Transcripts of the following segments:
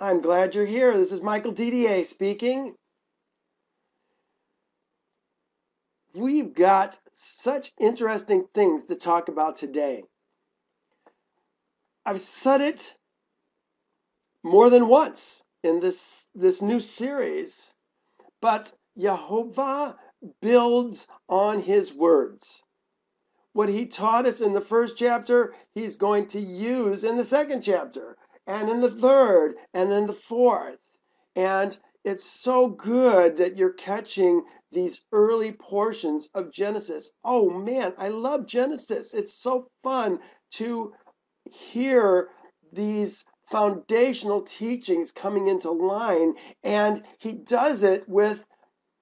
I'm glad you're here. This is Michael DDA speaking. We've got such interesting things to talk about today. I've said it more than once in this new series, but Yehovah builds on his words. What he taught us in the first chapter, he's going to use in the second chapter, and in the third, and in the fourth. And it's so good that you're catching these early portions of Genesis. Oh man, I love Genesis. It's so fun to hear these foundational teachings coming into line, and he does it with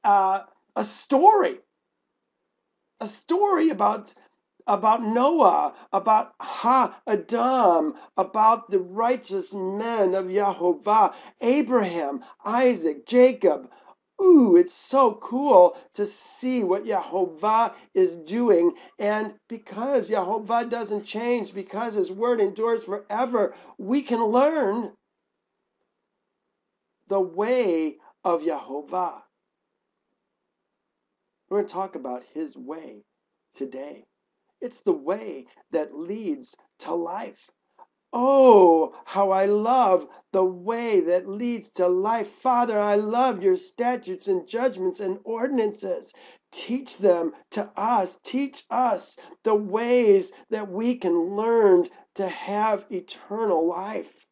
a story about Noah, about Ha-Adam, about the righteous men of Yehovah, Abraham, Isaac, Jacob. Ooh, it's so cool to see what Yehovah is doing. And because Yehovah doesn't change, because his word endures forever, we can learn the way of Yehovah. We're going to talk about his way today. It's the way that leads to life. Oh, how I love the way that leads to life. Father, I love your statutes and judgments and ordinances. Teach them to us. Teach us the ways that we can learn to have eternal life.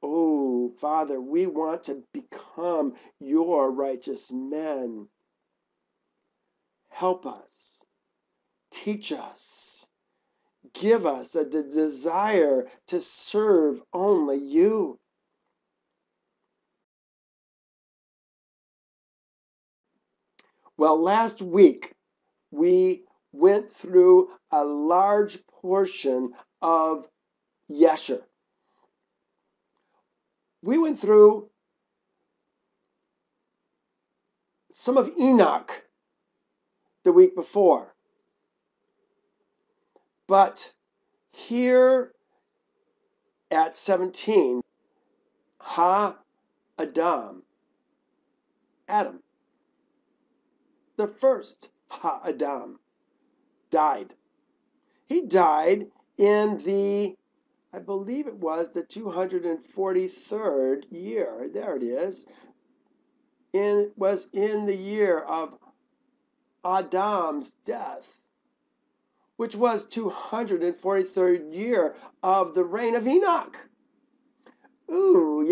Oh, Father, we want to become your righteous men. Help us. Teach us. Give us a desire to serve only you. Well, last week we went through a large portion of Yasher. We went through some of Enoch the week before. But here at 17, Ha-Adam, Adam, the first Ha-Adam, died. He died in I believe it was the 243rd year. There it is. It was in the year of Adam's death, which was 243rd year of the reign of Enoch. Ooh,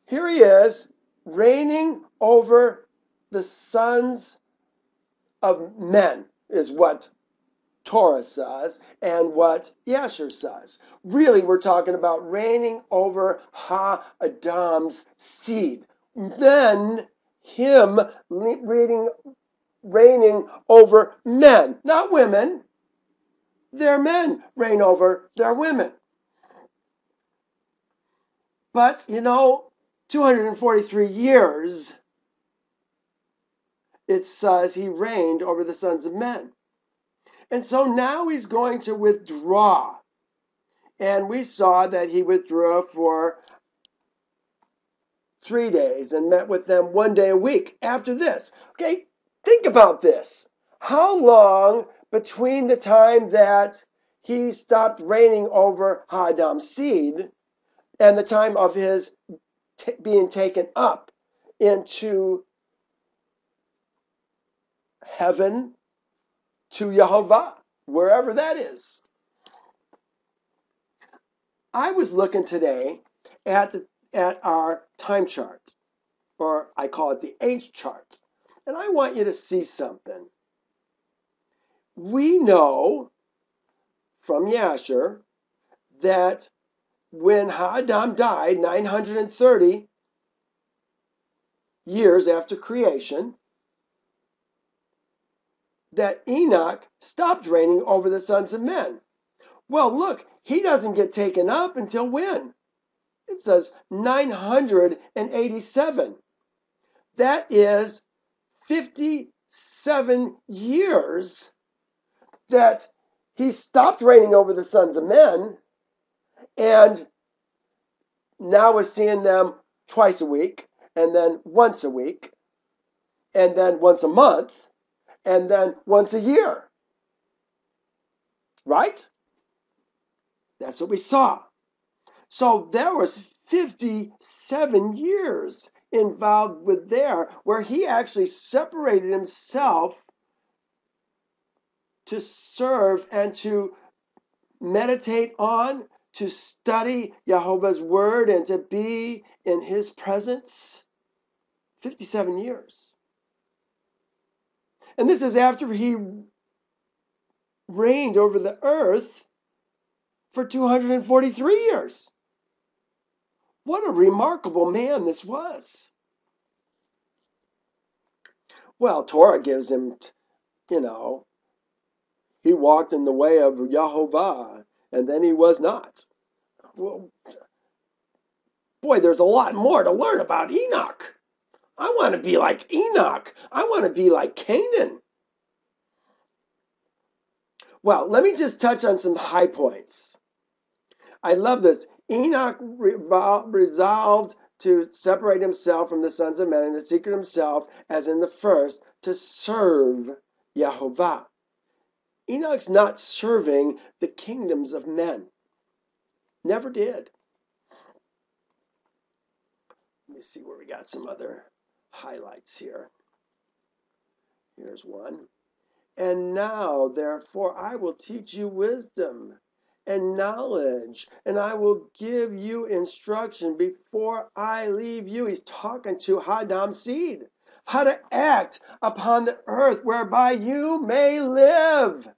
here he is reigning over the sons of men, is what Torah says and what Yasher says. Really, we're talking about reigning over Ha-Adam's seed. Then him reigning over men, not women. Their men reign over their women. But, 243 years, it says he reigned over the sons of men. And so now he's going to withdraw. And we saw that he withdrew for 3 days and met with them 1 day a week after this. Okay, think about this. How long between the time that he stopped reigning over Ha-Adam's seed and the time of his being taken up into heaven to Yehovah, wherever that is? I was looking today at our time chart, or I call it the age chart, and I want you to see something. We know from Yasher that when Ha-Adam died 930 years after creation, that Enoch stopped reigning over the sons of men. Well, look, he doesn't get taken up until when? It says 987. That is 57 years that he stopped reigning over the sons of men and now is seeing them twice a week, and then once a week, and then once a month, and then once a year. Right? That's what we saw. So there was 57 years involved with there where he actually separated himself to serve and to meditate on, to study Jehovah's word and to be in his presence. 57 years. And this is after he reigned over the earth for 243 years. What a remarkable man this was. Well, Torah gives him, he walked in the way of Yehovah, and then he was not. Well, boy, there's a lot more to learn about Enoch. I want to be like Enoch. I want to be like Canaan. Well, let me just touch on some high points. I love this. Enoch resolved to separate himself from the sons of men and to secret himself, as in the first, to serve Yehovah. Enoch's not serving the kingdoms of men. Never did. Let me see where we got some other highlights here. Here's one. And now, therefore, I will teach you wisdom and knowledge, and I will give you instruction before I leave you. He's talking to Adam seed, how to act upon the earth whereby you may live.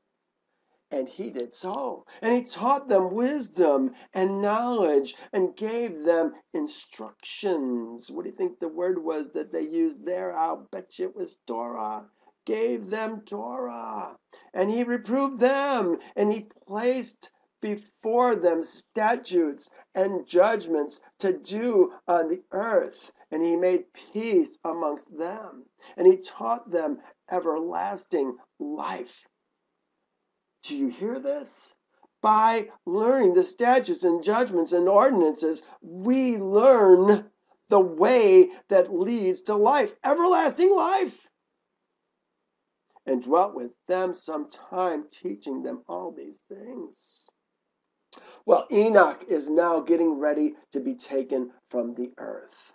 And he did so. And he taught them wisdom and knowledge and gave them instructions. What do you think the word was that they used there? I'll bet you it was Torah. Gave them Torah. And he reproved them. And he placed before them statutes and judgments to do on the earth. And he made peace amongst them. And he taught them everlasting life. Do you hear this? By learning the statutes and judgments and ordinances, we learn the way that leads to life, everlasting life. And dwelt with them some time, teaching them all these things. Well, Enoch is now getting ready to be taken from the earth.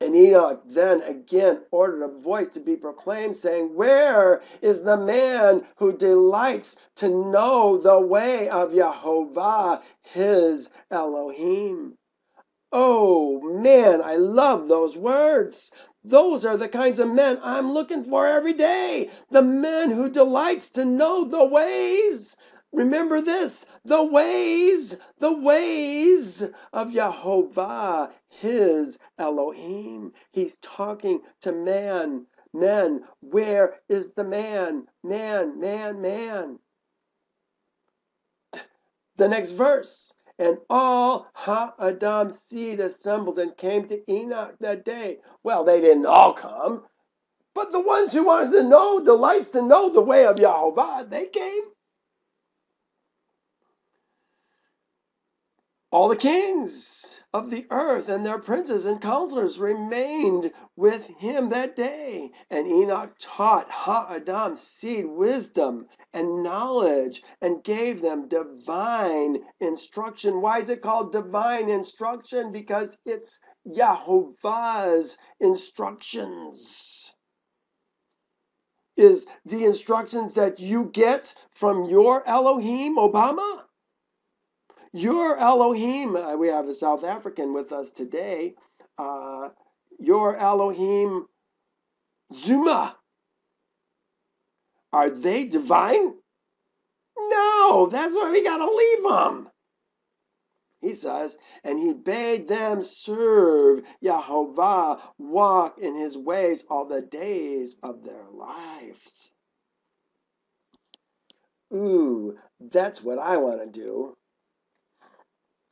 And Enoch then again ordered a voice to be proclaimed, saying, where is the man who delights to know the way of Yehovah, his Elohim? Oh man, I love those words. Those are the kinds of men I'm looking for every day. The men who delights to know the ways. Remember this, the ways of Yehovah, his Elohim. He's talking to men. Where is the man? Man. The next verse. And all Ha-Adam's seed assembled and came to Enoch that day. Well, they didn't all come, but the ones who wanted to know, delights to know the way of Yehovah, they came. All the kings of the earth and their princes and counselors remained with him that day. And Enoch taught Ha-Adam's seed wisdom and knowledge and gave them divine instruction. Why is it called divine instruction? Because it's Yehovah's instructions. Is the instructions that you get from your Elohim, Obama? Your Elohim, we have a South African with us today. Your Elohim, Zuma. Are they divine? No, that's why we got to leave them. He says, and he bade them serve Yehovah, walk in his ways all the days of their lives. Ooh, that's what I want to do.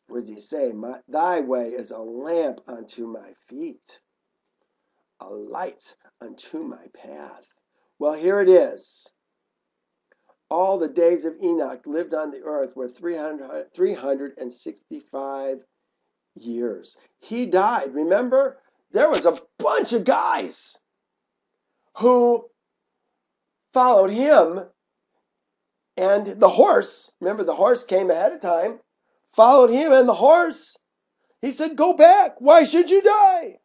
What does he say? Thy way is a lamp unto my feet, a light unto my path. Well, here it is. all the days of Enoch lived on the earth were 365 years. He died. Remember, there was a bunch of guys who followed him, and the horse, remember the horse came ahead of time, followed him, and the horse, he said, go back. Why should you die?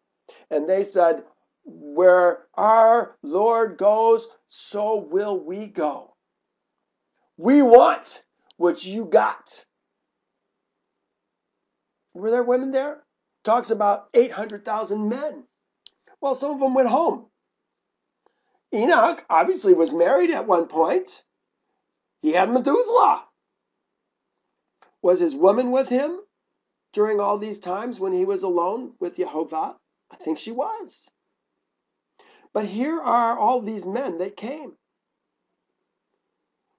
And they said, where our Lord goes, so will we go. We want what you got. Were there women there? Talks about 800,000 men. Well, some of them went home. Enoch obviously was married at one point. He had Methuselah. Was his woman with him during all these times when he was alone with Yehovah? I think she was. But here are all these men that came.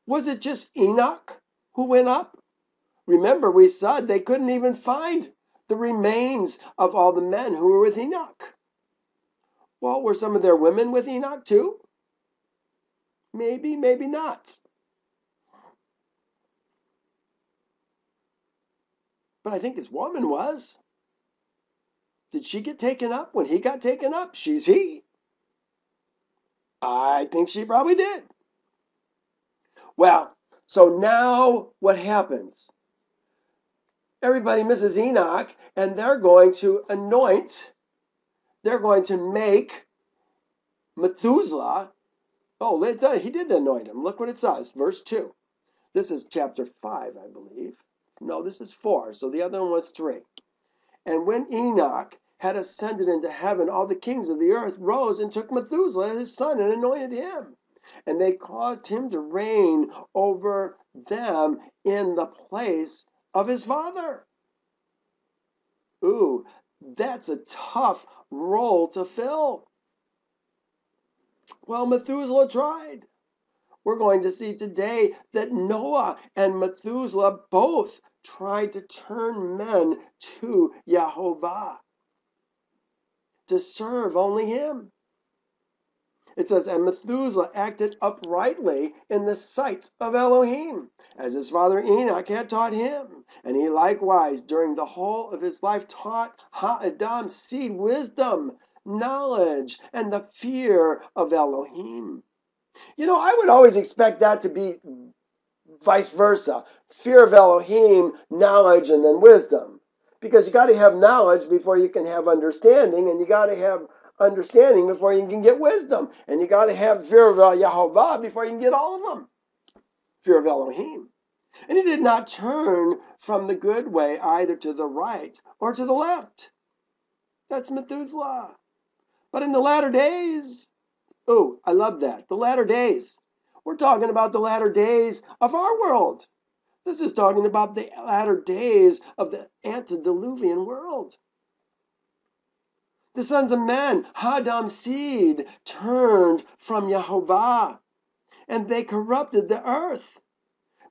Was it just Enoch who went up? Remember, we said they couldn't even find the remains of all the men who were with Enoch. Well, were some of their women with Enoch too? Maybe, maybe not. But I think his woman was. Did she get taken up when he got taken up? She's he. I think she probably did. Well, so now what happens? Everybody misses Enoch, and they're going to make Methuselah. Oh, he did anoint him. Look what it says, verse 2. This is chapter 5, I believe. No, this is 4, so the other one was 3. And when Enoch had ascended into heaven, all the kings of the earth rose and took Methuselah, his son, and anointed him. And they caused him to reign over them in the place of his father. Ooh, that's a tough role to fill. Well, Methuselah tried. We're going to see today that Noah and Methuselah both tried to turn men to Yehovah, to serve only him. It says, and Methuselah acted uprightly in the sight of Elohim, as his father Enoch had taught him. And he likewise, during the whole of his life, taught Ha-Adam's seed wisdom, knowledge, and the fear of Elohim. You know, I would always expect that to be vice versa. Fear of Elohim, knowledge, and then wisdom. Because you got to have knowledge before you can have understanding, and you got to have understanding before you can get wisdom. And you got to have fear of Yehovah before you can get all of them. Fear of Elohim. And he did not turn from the good way either to the right or to the left. That's Methuselah. But in the latter days, oh, I love that. The latter days. We're talking about the latter days of our world. This is talking about the latter days of the antediluvian world. The sons of men, Hadam's seed, turned from Yehovah, and they corrupted the earth.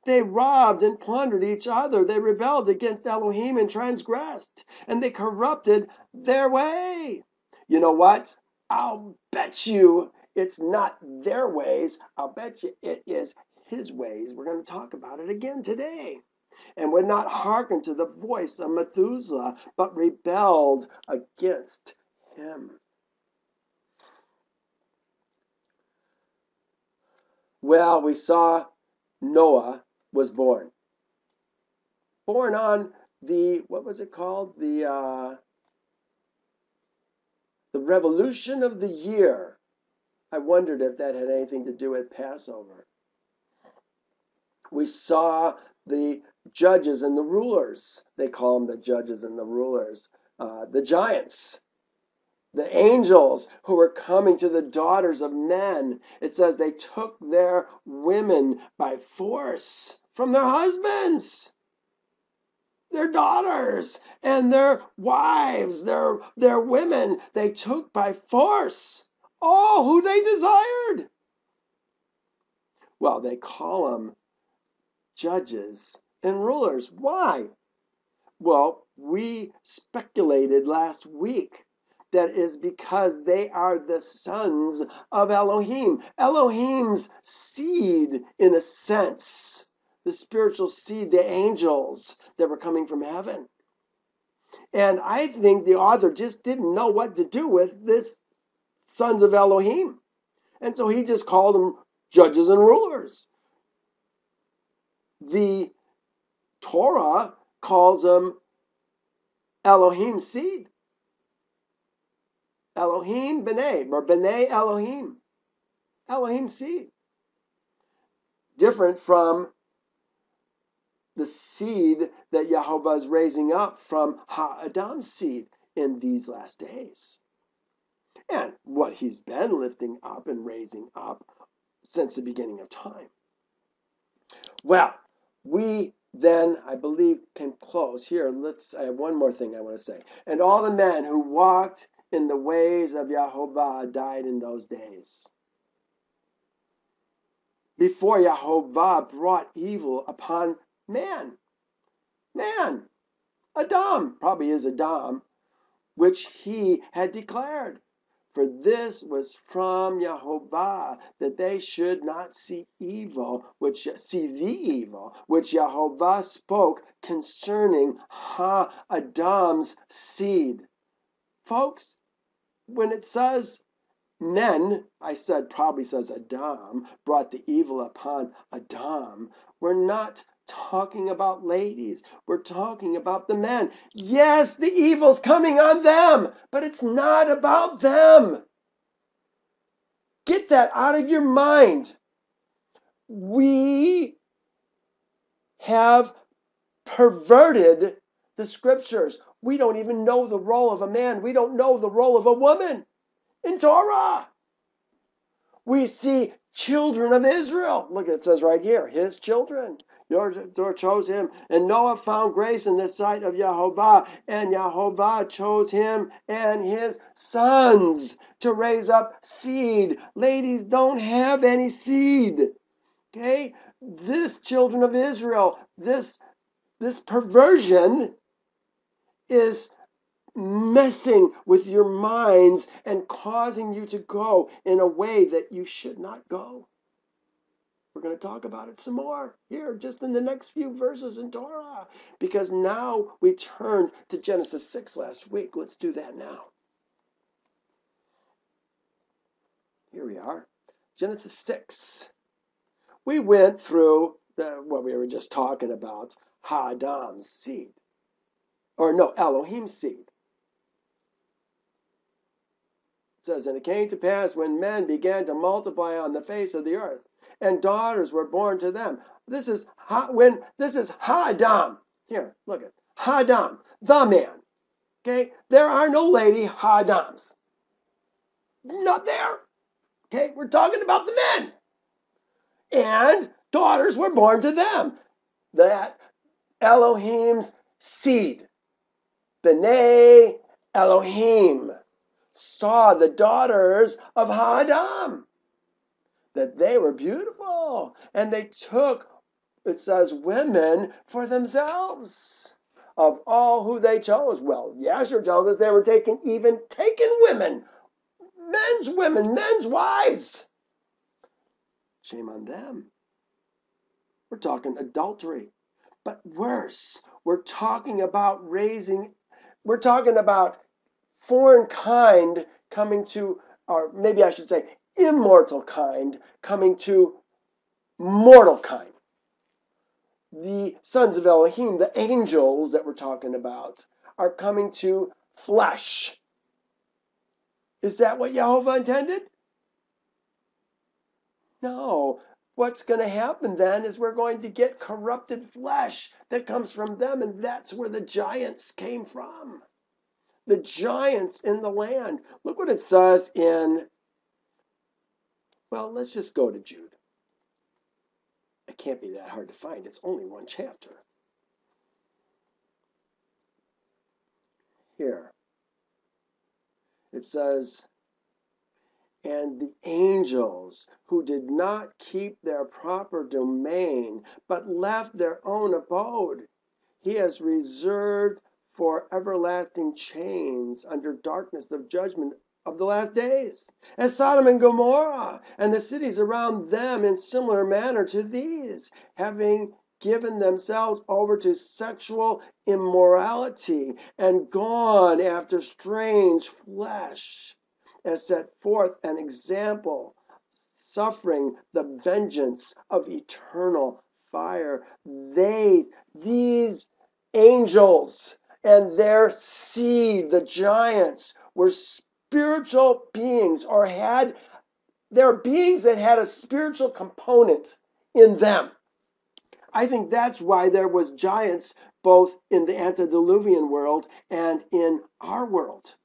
They robbed and plundered each other. They rebelled against Elohim and transgressed, and they corrupted their way. You know what? I'll bet you it's not their ways. I'll bet you it is his ways. We're going to talk about it again today. And would not hearken to the voice of Methuselah, but rebelled against him. Well, we saw Noah was born. Born on the, what was it called? The revolution of the year. I wondered if that had anything to do with Passover. We saw the judges and the rulers. They call them the judges and the rulers. The giants. The angels who were coming to the daughters of men. It says they took their women by force from their husbands, their daughters, and their wives, their women. They took by force all who they desired. Well, they call them judges and rulers. Why? Well, we speculated last week that is because they are the sons of Elohim. Elohim's seed, in a sense, the spiritual seed, the angels that were coming from heaven. And I think the author just didn't know what to do with this sons of Elohim. And so he just called them judges and rulers. The Torah calls them Elohim seed. Elohim B'nai, or B'nai Elohim. Elohim seed. Different from the seed that Yahovah is raising up from Ha-Adam's seed in these last days. And what he's been lifting up and raising up since the beginning of time. Well, we then, I believe, can close here. I have one more thing I want to say. And all the men who walked in the ways of Yahovah died in those days. Before Yahovah brought evil upon man. Man. Adam. Probably is Adam. Which he had declared. For this was from Yahovah, that they should not see the evil which Yahovah spoke concerning Adam's seed. Folks, when it says men, I said probably says Adam, brought the evil upon Adam, we're not talking about ladies. We're talking about the men. Yes, the evil's coming on them, but it's not about them. Get that out of your mind. We have perverted the scriptures. We don't even know the role of a man. We don't know the role of a woman in Torah. We see children of Israel. Look, it says right here, his children. Your chose him. And Noah found grace in the sight of Yahovah. And Yahovah chose him and his sons to raise up seed. Ladies don't have any seed. Okay? This children of Israel, this perversion is messing with your minds and causing you to go in a way that you should not go. We're going to talk about it some more here, just in the next few verses in Torah, because now we turned to Genesis 6 last week. Let's do that now. Here we are, Genesis 6. We went through what we were just talking about, Ha-Adam's seed, or no, Elohim's seed. It says, and it came to pass when men began to multiply on the face of the earth, and daughters were born to them. This is Ha-Adam. Here, look at Ha-Adam, the man. Okay, there are no lady Ha-Adams. Not there. Okay, we're talking about the men. And daughters were born to them. That Elohim's seed. B'nai Elohim saw the daughters of Ha-Adam, that they were beautiful, and they took, it says, women for themselves of all who they chose. Well, Yasher tells us they were taking women, men's wives. Shame on them. We're talking adultery. But worse, we're talking about foreign kind coming to, or maybe I should say immortal kind coming to mortal kind. The sons of Elohim, the angels that we're talking about, are coming to flesh. Is that what Yahovah intended? No. What's going to happen then is we're going to get corrupted flesh that comes from them, and that's where the giants came from. The giants in the land. Look what it says in, well, let's just go to Jude. It can't be that hard to find. It's only one chapter. Here. It says, and the angels who did not keep their proper domain, but left their own abode, he has reserved for everlasting chains under darkness of judgment of the last days, as Sodom and Gomorrah and the cities around them in similar manner to these, having given themselves over to sexual immorality and gone after strange flesh, as set forth an example, suffering the vengeance of eternal fire. These angels and their seed, the giants, were spiritual beings, or they're beings that had a spiritual component in them. I think that's why there was giants both in the antediluvian world and in our world.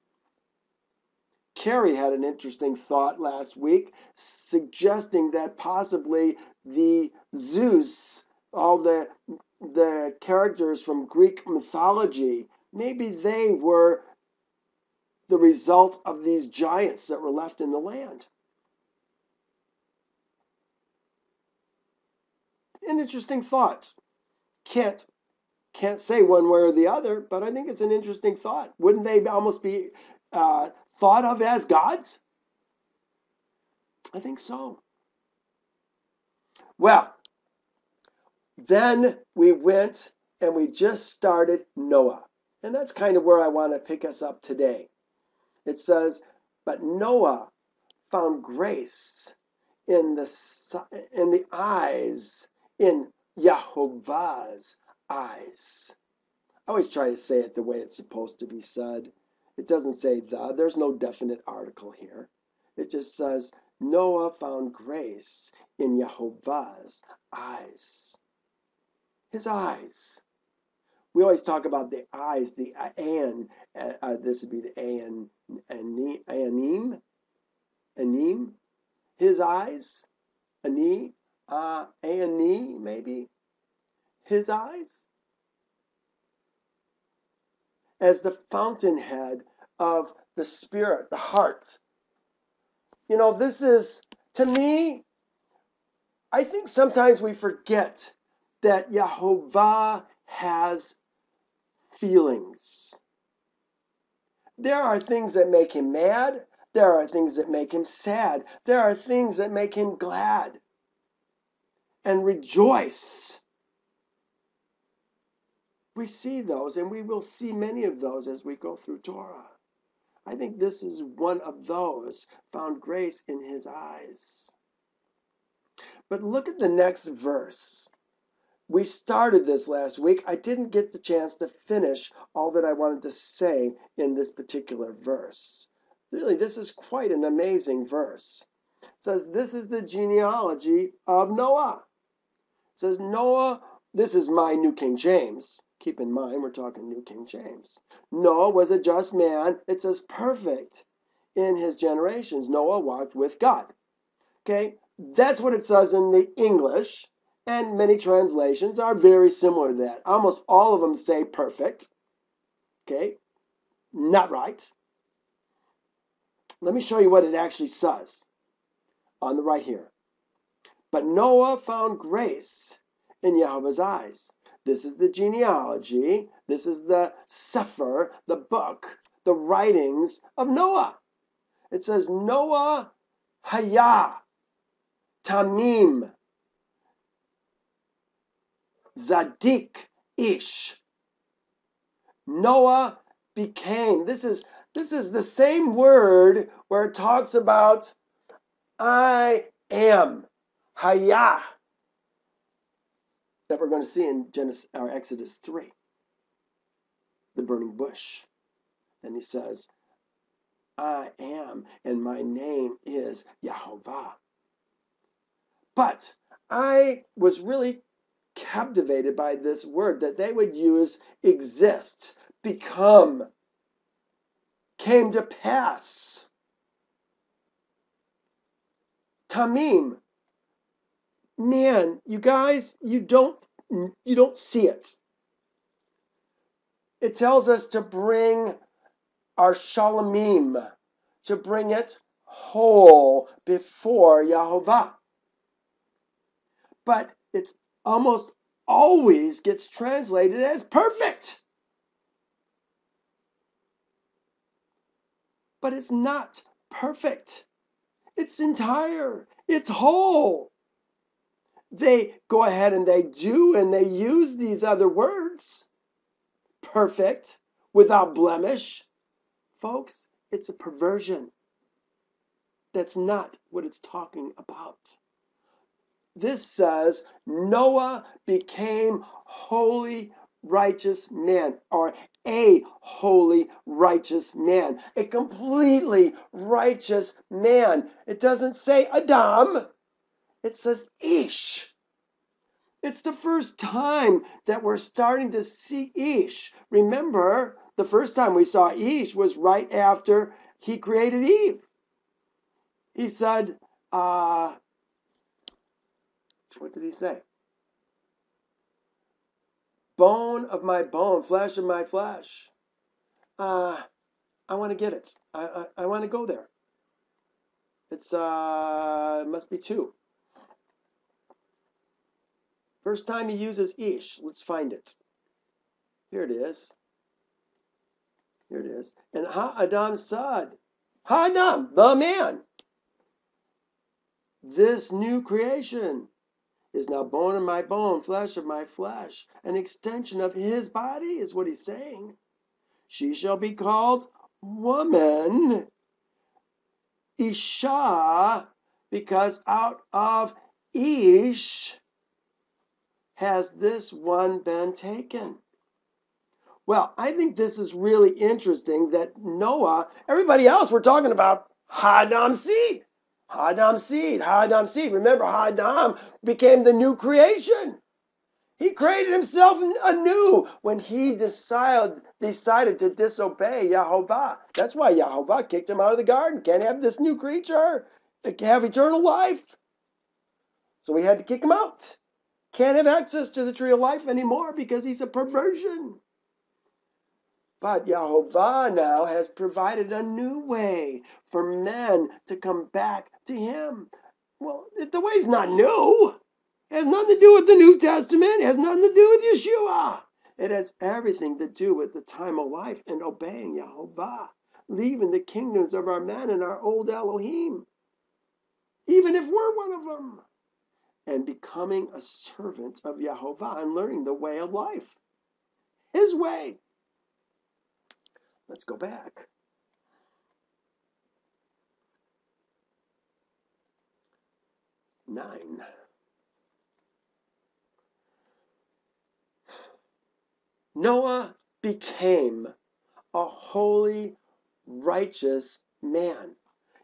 Carrie had an interesting thought last week, suggesting that possibly the Zeus, all the characters from Greek mythology, maybe they were the result of these giants that were left in the land. An interesting thought. Can't say one way or the other, but I think it's an interesting thought. Wouldn't they almost be thought of as gods? I think so. Well, then we went and we just started Noah. And that's kind of where I want to pick us up today. It says, but Noah found grace in the eyes, in Yehovah's eyes. I always try to say it the way it's supposed to be said. It doesn't say the. There's no definite article here. It just says, Noah found grace in Yehovah's eyes. His eyes. We always talk about the eyes, the ayin. This would be the anim. Anim. His eyes. Ani. Ani, maybe. His eyes. As the fountainhead of the spirit, the heart. You know, this is, to me, I think sometimes we forget that Yehovah has feelings. There are things that make him mad. There are things that make him sad. There are things that make him glad and rejoice. We see those, and we will see many of those as we go through Torah. I think this is one of those, found grace in his eyes. But look at the next verse. We started this last week. I didn't get the chance to finish all that I wanted to say in this particular verse. Really, this is quite an amazing verse. It says, this is the genealogy of Noah. It says, Noah, this is my New King James. Keep in mind, we're talking New King James. Noah was a just man. It says perfect in his generations. Noah walked with God. Okay, that's what it says in the English. And many translations are very similar to that. Almost all of them say perfect. Okay, not right. Let me show you what it actually says on the right here. But Noah found grace in Yehovah's eyes. This is the genealogy. This is the Sefer, the book, the writings of Noah. It says, Noah Haya Tamim Zadik Ish. Noah became, this is the same word where it talks about I am, Haya, that we're going to see in Exodus 3, the burning bush. And he says, I am, and my name is Yehovah. But I was really captivated by this word that they would use, exist, become, came to pass. Tamim. Man, you guys, you don't see it. It tells us to bring our shalamim, to bring it whole before Yehovah. But it's almost always gets translated as perfect. but it's not perfect. It's entire. It's whole. They go ahead and they do and they use these other words. Perfect, without blemish. Folks, it's a perversion. That's not what it's talking about. This says Noah became holy, righteous man, or a holy, righteous man, a completely righteous man. It doesn't say Adam, it says eesh. It's the first time that we're starting to see eesh. Remember, the first time we saw eesh was right after he created Eve. He said, what did he say? Bone of my bone, flesh of my flesh. I want to get it. I want to go there. It's it must be 2. First time he uses eesh. Let's find it. Here it is. Here it is. And Ha-Adam said, Ha-Adam, the man. This new creation is now bone of my bone, flesh of my flesh. An extension of his body is what he's saying. She shall be called woman, Isha, because out of eesh has this one been taken. Well, I think this is really interesting that Noah, everybody else we're talking about Ha-Adam seed. Ha-Adam seed, Ha-Adam seed. Remember, Ha-Adam became the new creation. He created himself anew when he decided to disobey Yahovah. That's why Yahovah kicked him out of the garden. Can't have this new creature have eternal life. So he had to kick him out. Can't have access to the tree of life anymore because he's a perversion. But Yahovah now has provided a new way for men to come back to him. Well, the way's not new. It has nothing to do with the New Testament. It has nothing to do with Yeshua. It has everything to do with the time of life and obeying Yahovah, leaving the kingdoms of our men and our old Elohim, even if we're one of them, and becoming a servant of Yahovah and learning the way of life, his way. Let's go back. Nine. Noah became a holy, righteous man.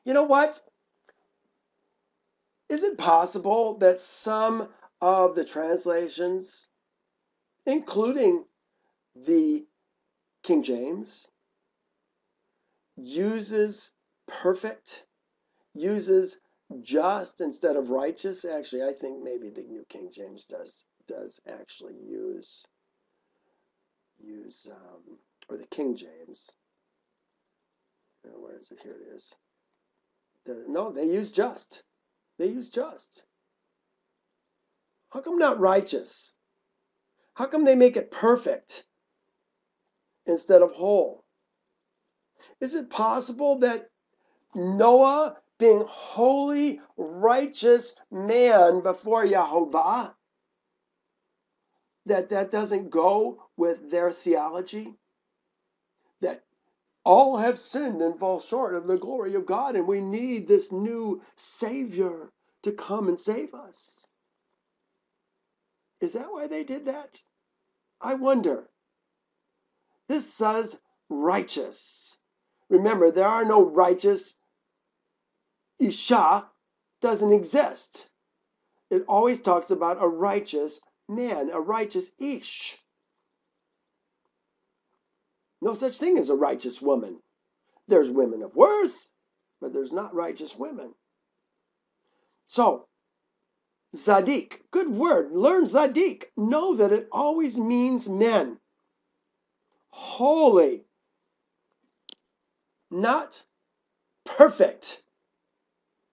You know what? Is it possible that some of the translations, including the King James, uses perfect, uses just instead of righteous? Actually, I think maybe the New King James does actually use or the King James. Where is it? Here it is. No, they use just. They use just. How come not righteous? How come they make it perfect instead of whole? Is it possible that Noah, being holy, righteous man before Yahovah, that doesn't go with their theology? That all have sinned and fall short of the glory of God, and we need this new Savior to come and save us. Is that why they did that? I wonder. This says righteous. Remember, there are no righteous. Isha doesn't exist. It always talks about a righteous man, a righteous eesh. No such thing as a righteous woman. There's women of worth, but there's not righteous women. So, Zadik, good word. Learn Zadik. Know that it always means men. Holy. Not perfect.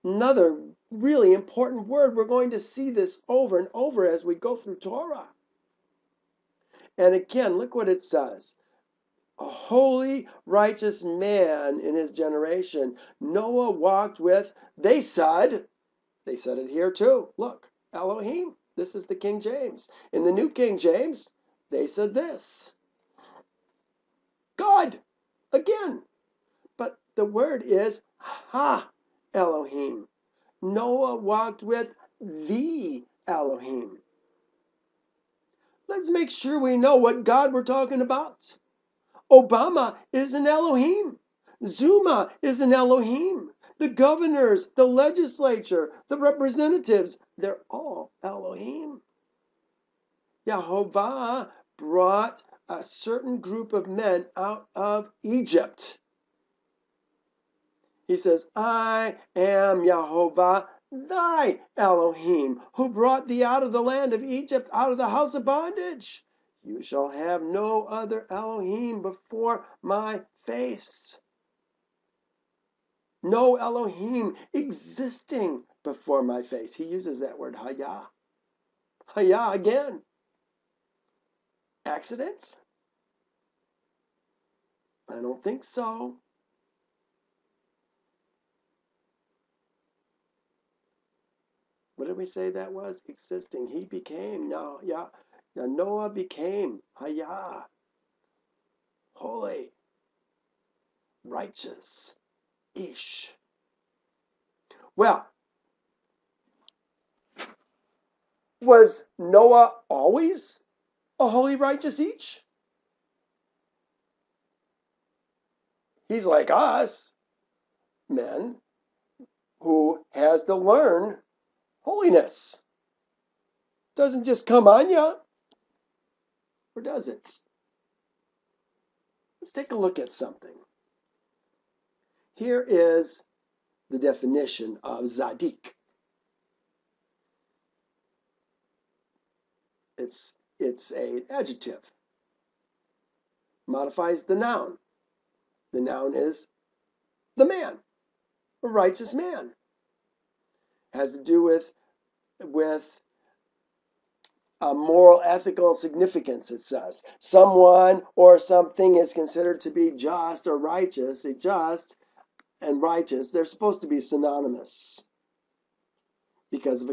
Another really important word. We're going to see this over and over as we go through Torah. And again, look what it says. a holy, righteous man in his generation. Noah walked with, they said it here too. Look, Elohim. This is the King James. In the New King James, they said this. God, again. But the word is Ha Elohim. Noah walked with the Elohim. Let's make sure we know what God we're talking about. Obama is an Elohim. Zuma is an Elohim. The governors, the legislature, the representatives, they're all Elohim. Yahovah brought a certain group of men out of Egypt. He says, I am Yahovah, thy Elohim, who brought thee out of the land of Egypt, out of the house of bondage. You shall have no other Elohim before my face. No Elohim existing before my face. He uses that word, Hayah. Hayah again. Accidents? I don't think so. What did we say that was? Existing. He became. Noah became. Hayah. Holy. Righteous. Eesh. Well, was Noah always a holy, righteous eesh? He's like us, men, who has to learn holiness. Doesn't just come on you, or does it? Let's take a look at something. Here is the definition of Zadik. It's an adjective. Modifies the noun. The noun is the man, a righteous man. Has to do with moral, ethical significance, it says. Someone or something is considered to be just or righteous. Just and righteous, they're supposed to be synonymous because of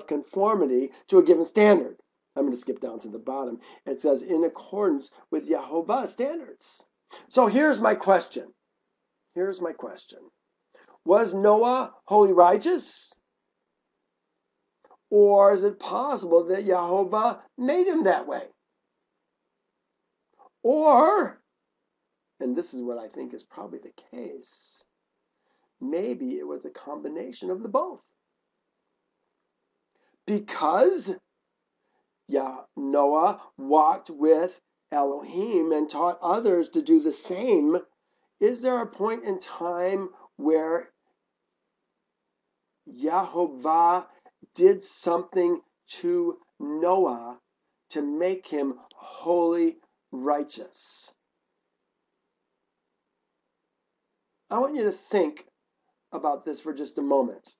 conformity to a given standard. I'm going to skip down to the bottom. It says, in accordance with Yahovah's standards. So here's my question. Was Noah wholly righteous? Or is it possible that Yahovah made him that way? Or, and this is what I think is probably the case, maybe it was a combination of the both. Because Noah walked with Elohim and taught others to do the same, is there a point in time where Yahovah did something to Noah to make him wholly righteous? I want you to think about this for just a moment.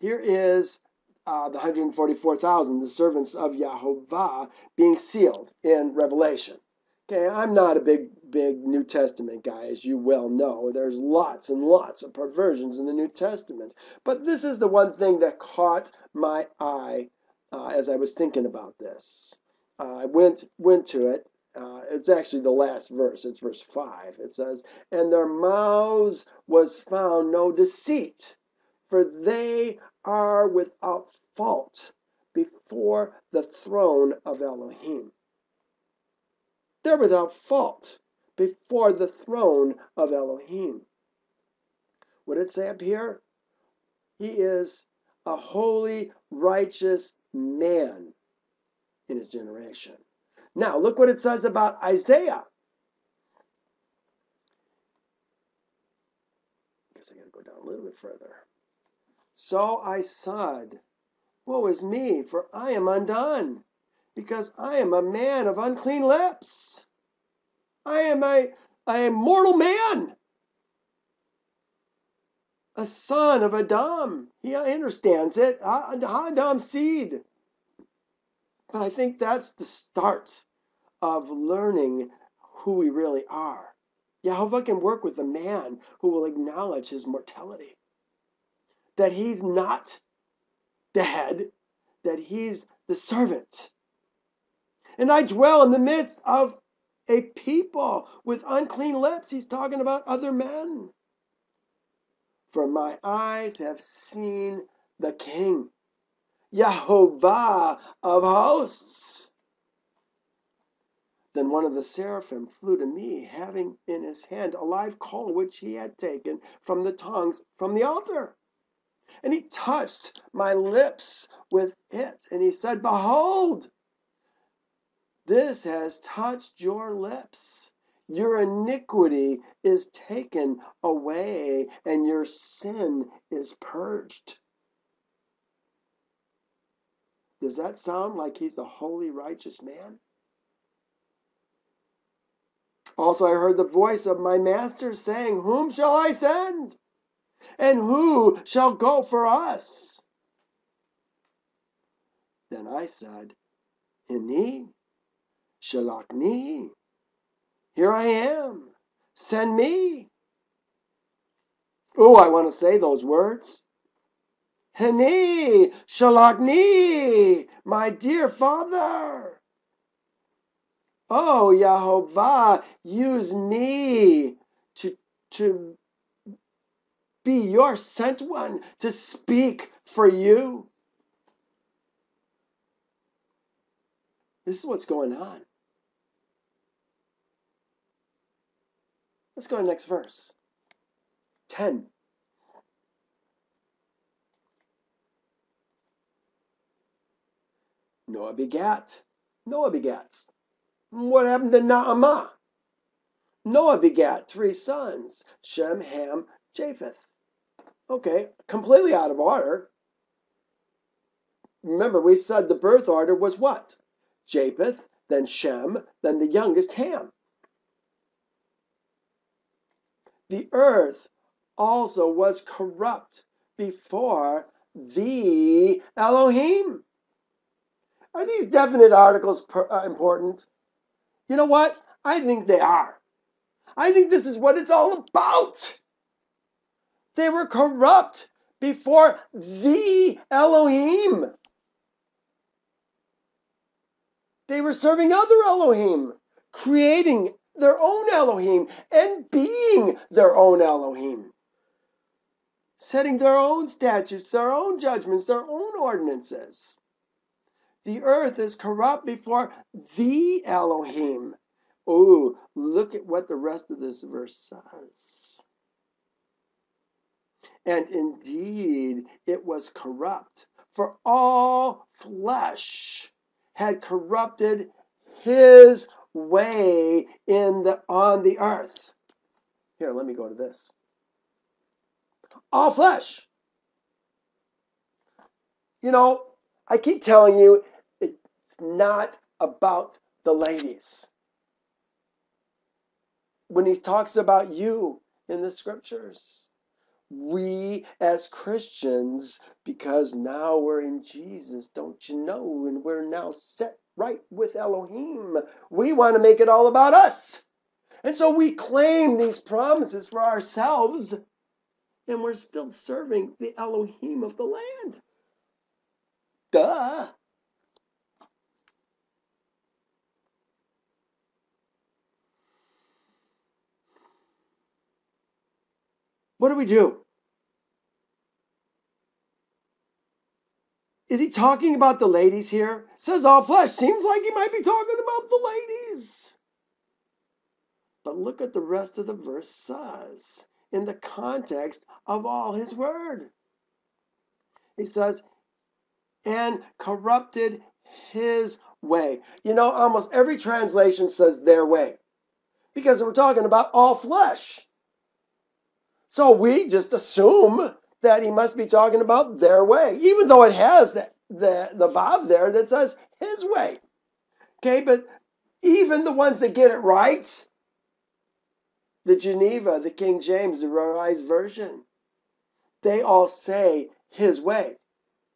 Here is the 144,000, the servants of Yahovah, being sealed in Revelation. Okay, I'm not a big New Testament guy, as you well know. There's lots and lots of perversions in the New Testament. But this is the one thing that caught my eye as I was thinking about this. I went to it. It's actually the last verse. It's verse 5. It says, and their mouths was found no deceit, for they are without fault before the throne of Elohim. They're without fault before the throne of Elohim. What did it say up here? He is a holy, righteous man in his generation. Now, look what it says about Isaiah. I guess I got to go down a little bit further. So I said, woe is me, for I am undone, because I am a man of unclean lips. I am a mortal man, a son of Adam. He understands it. Adam's seed. But I think that's the start of learning who we really are. Yehovah can work with a man who will acknowledge his mortality, that he's not the head, that he's the servant. And I dwell in the midst of a people with unclean lips. He's talking about other men. For my eyes have seen the King, Yehovah of hosts. Then one of the seraphim flew to me, having in his hand a live coal which he had taken from the tongs from the altar. And he touched my lips with it, and he said, Behold, this has touched your lips. Your iniquity is taken away, and your sin is purged. Does that sound like he's a holy, righteous man? Also, I heard the voice of my master saying, Whom shall I send? And who shall go for us? Then I said, Hini, shalachni. Here I am. Send me. Oh, I want to say those words. Hini, shalachni, my dear Father. Oh, Yehovah, use me to be your sent one, to speak for you. This is what's going on. Let's go to the next verse. 10. Noah begat. Noah begats. What happened to Naamah? Noah begat 3 sons, Shem, Ham, Japheth. Okay, completely out of order. Remember, we said the birth order was what? Japheth, then Shem, then the youngest Ham. The earth also was corrupt before the Elohim. Are these definite articles important? You know what? I think they are. I think this is what it's all about. They were corrupt before the Elohim. They were serving other Elohim, creating their own Elohim and being their own Elohim, setting their own statutes, their own judgments, their own ordinances. The earth is corrupt before the Elohim. Oh, look at what the rest of this verse says. And indeed, it was corrupt, for all flesh had corrupted his way on the earth. Here, let me go to this. All flesh. You know, I keep telling you, it's not about the ladies. When he talks about you in the scriptures, we as Christians, because now we're in Jesus, don't you know, and we're now set right with Elohim, we want to make it all about us. And so we claim these promises for ourselves, and we're still serving the Elohim of the land. Duh. What do we do? Is he talking about the ladies here? It says all flesh. Seems like he might be talking about the ladies. But look at the rest of the verse says in the context of all his word. He says, and corrupted his way. You know, almost every translation says their way, because we're talking about all flesh. So we just assume that he must be talking about their way, even though it has the vav there that says his way. Okay, but even the ones that get it right, the Geneva, the King James, the Revised Version, they all say his way.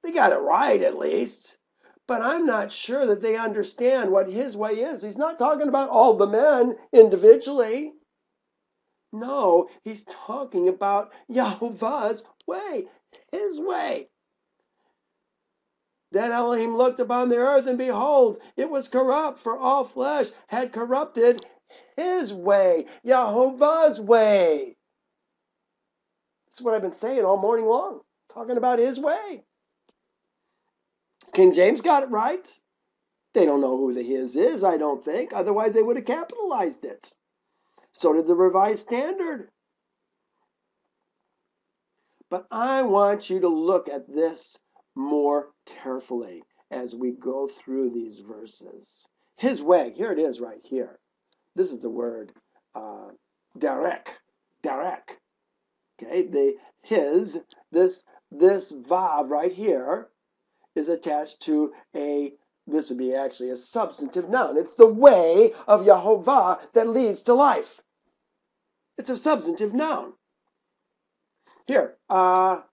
They got it right at least. But I'm not sure that they understand what his way is. He's not talking about all the men individually. No, he's talking about Yahovah's way, his way. Then Elohim looked upon the earth, and behold, it was corrupt, for all flesh had corrupted his way, Yahovah's way. That's what I've been saying all morning long, talking about his way. King James got it right. They don't know who the his is, I don't think. Otherwise, they would have capitalized it. So did the Revised Standard. But I want you to look at this more carefully as we go through these verses. His way, here it is right here. This is the word derek. Okay, this vav right here is attached to this would be actually a substantive noun. It's the way of Yahovah that leads to life. It's a substantive noun. Here, the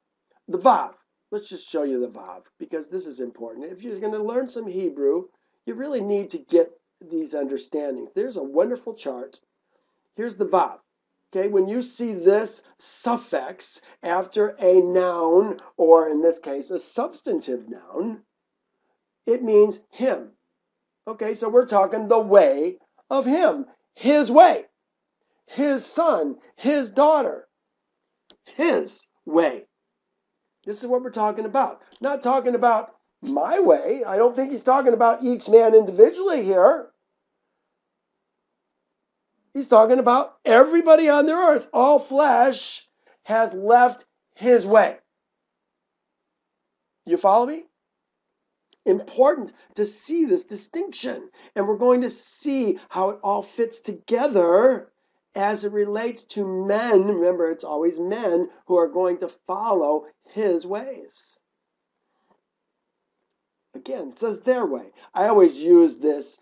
vav. Let's just show you the vav, because this is important. If you're going to learn some Hebrew, you really need to get these understandings. There's a wonderful chart. Here's the vav. Okay, when you see this suffix after a noun, or in this case, a substantive noun, it means him. Okay, so we're talking the way of him, his way, his son, his daughter, his way. This is what we're talking about. Not talking about my way. I don't think he's talking about each man individually here. He's talking about everybody on the earth. All flesh has left his way. You follow me? Important to see this distinction. And we're going to see how it all fits together as it relates to men. Remember, it's always men who are going to follow his ways. Again, it says their way. I always use this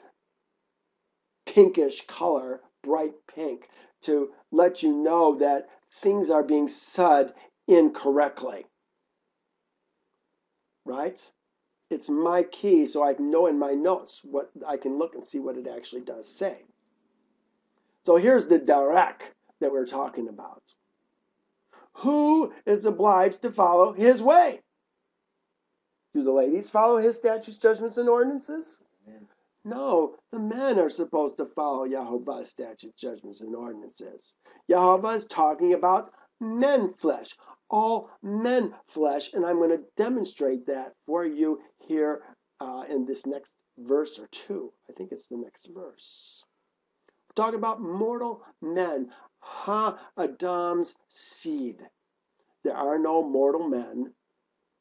pinkish color, bright pink, to let you know that things are being said incorrectly. Right? It's my key, so I can know in my notes what I can look and see what it actually does say. So here's the darak that we're talking about. Who is obliged to follow his way? Do the ladies follow his statutes, judgments, and ordinances? No, the men are supposed to follow Yahovah's statutes, judgments, and ordinances. Yahovah is talking about men flesh, all men flesh, and I'm going to demonstrate that for you here in this next verse or two. I think it's the next verse. We're talking about mortal men, Ha-Adam's seed. There are no mortal men,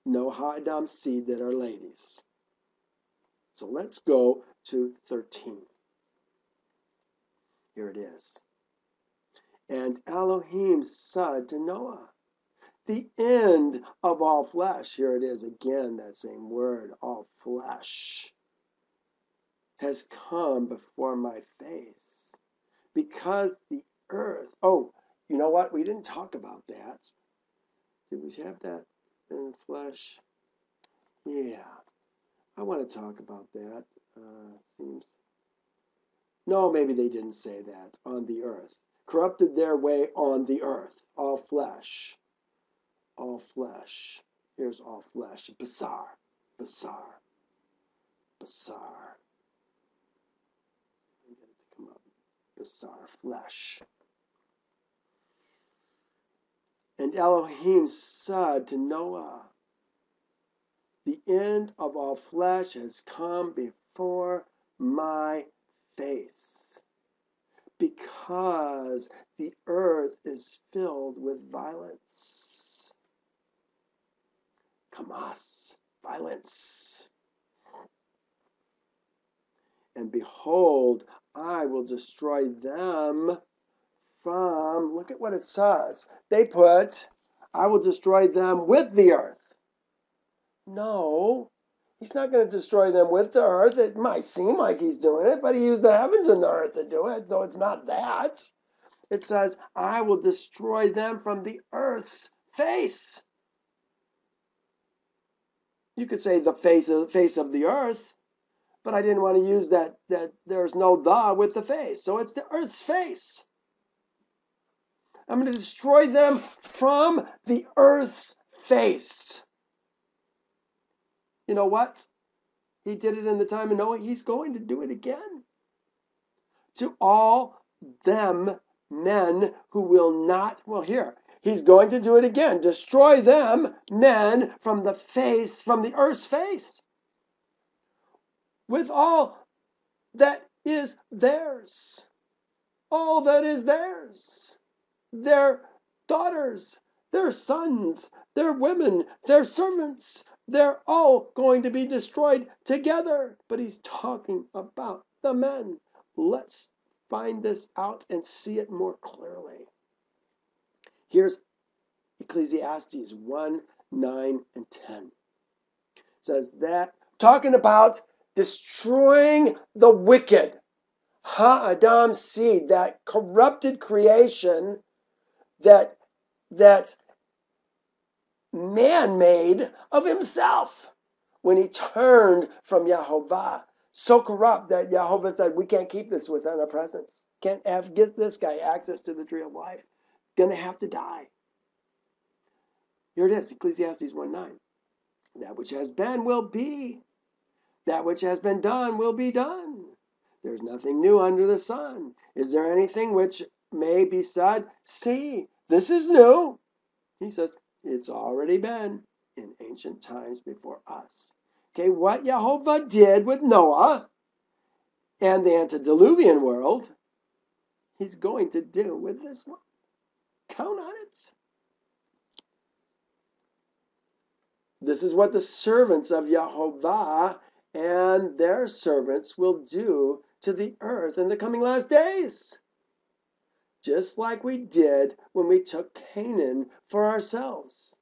no Ha-Adam's seed that are ladies. So let's go to 13. Here it is. And Elohim said to Noah, the end of all flesh, here it is again, that same word, all flesh, has come before my face, because the earth, oh, you know what? We didn't talk about that. Did we have that in flesh? Yeah. I want to talk about that. No, maybe they didn't say that. On the earth. Corrupted their way on the earth. All flesh. All flesh. Here's all flesh. Basar. Basar. Basar. Get it to come up. Basar. Flesh. And Elohim said to Noah, the end of all flesh has come before my face, because the earth is filled with violence. Kamas, violence. And behold, I will destroy them from, look at what it says. They put, I will destroy them with the earth. No, he's not going to destroy them with the earth. It might seem like he's doing it, but he used the heavens and the earth to do it, so it's not that. It says, I will destroy them from the earth's face. You could say the face of the earth, but I didn't want to use that there's no the with the face. So it's the earth's face. I'm going to destroy them from the earth's face. You know what? He did it in the time of Noah. He's going to do it again. To all them men who will not, he's going to do it again. Destroy them, men, from the earth's face. With all that is theirs. All that is theirs. Their daughters, their sons, their women, their servants, they're all going to be destroyed together. But he's talking about the men. Let's find this out and see it more clearly. Here's Ecclesiastes 1, 9, and 10. It says that, talking about destroying the wicked, Ha-Adam's seed, that corrupted creation that man made of himself when he turned from Yahovah. So corrupt that Yahovah said, we can't keep this within our presence. Can't get this guy access to the tree of life. Gonna have to die. Here it is, Ecclesiastes 1:9. That which has been will be. That which has been done will be done. There's nothing new under the sun. Is there anything which may be said? See, this is new. He says, it's already been in ancient times before us. Okay, what Yahovah did with Noah and the antediluvian world, he's going to do with this one. Count on it. This is what the servants of Yahovah and their servants will do to the earth in the coming last days. Just like we did when we took Canaan for ourselves.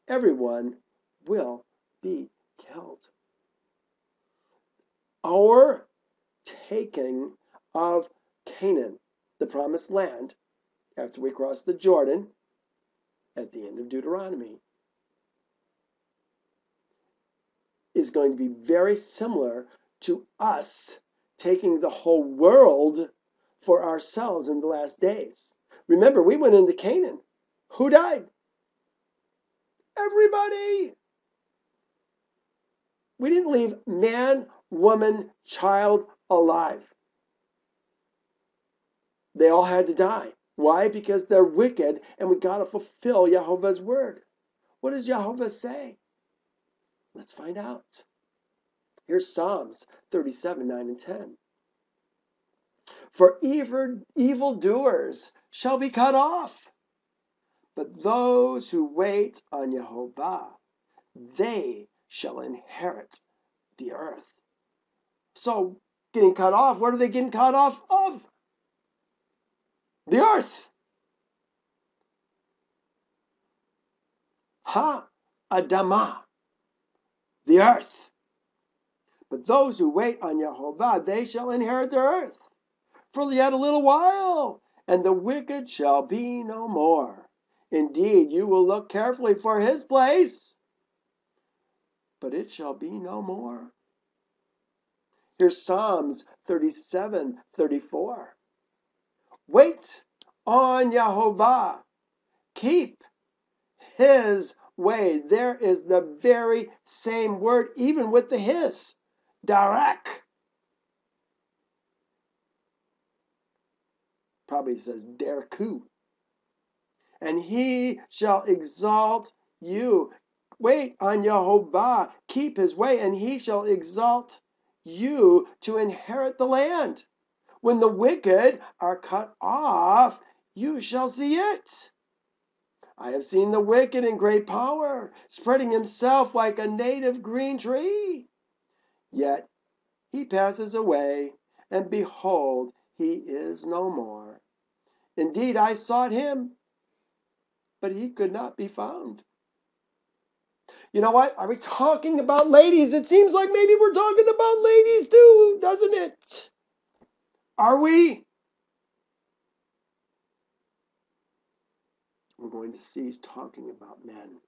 Everyone will be killed. Our taking of Canaan, the promised land, after we cross the Jordan at the end of Deuteronomy, is going to be very similar to us taking the whole world for ourselves in the last days. Remember, we went into Canaan. Who died? Everybody. We didn't leave man, woman, child alive. They all had to die. Why? Because they're wicked, and we got to fulfill Yahovah's word. What does Yahovah say? Let's find out. Here's Psalms 37, 9, and 10. For evildoers shall be cut off, but those who wait on Yahovah, they shall inherit the earth. So, getting cut off, what are they getting cut off of? The earth. Ha-Adamah, the earth. But those who wait on Yahovah, they shall inherit the earth. For yet a little while, and the wicked shall be no more. Indeed, you will look carefully for his place, but it shall be no more. Here's Psalms 37, 34. Wait on Yahovah. Keep his way. There is the very same word, even with the his. Darak. Probably says derku. And he shall exalt you. Wait on Yahovah. Keep his way, and he shall exalt you to inherit the land. When the wicked are cut off, you shall see it. I have seen the wicked in great power, spreading himself like a native green tree. Yet he passes away, and behold, he is no more. Indeed, I sought him, but he could not be found. You know what? Are we talking about ladies? It seems like maybe we're talking about ladies too, doesn't it? Are we? We're going to cease talking about men.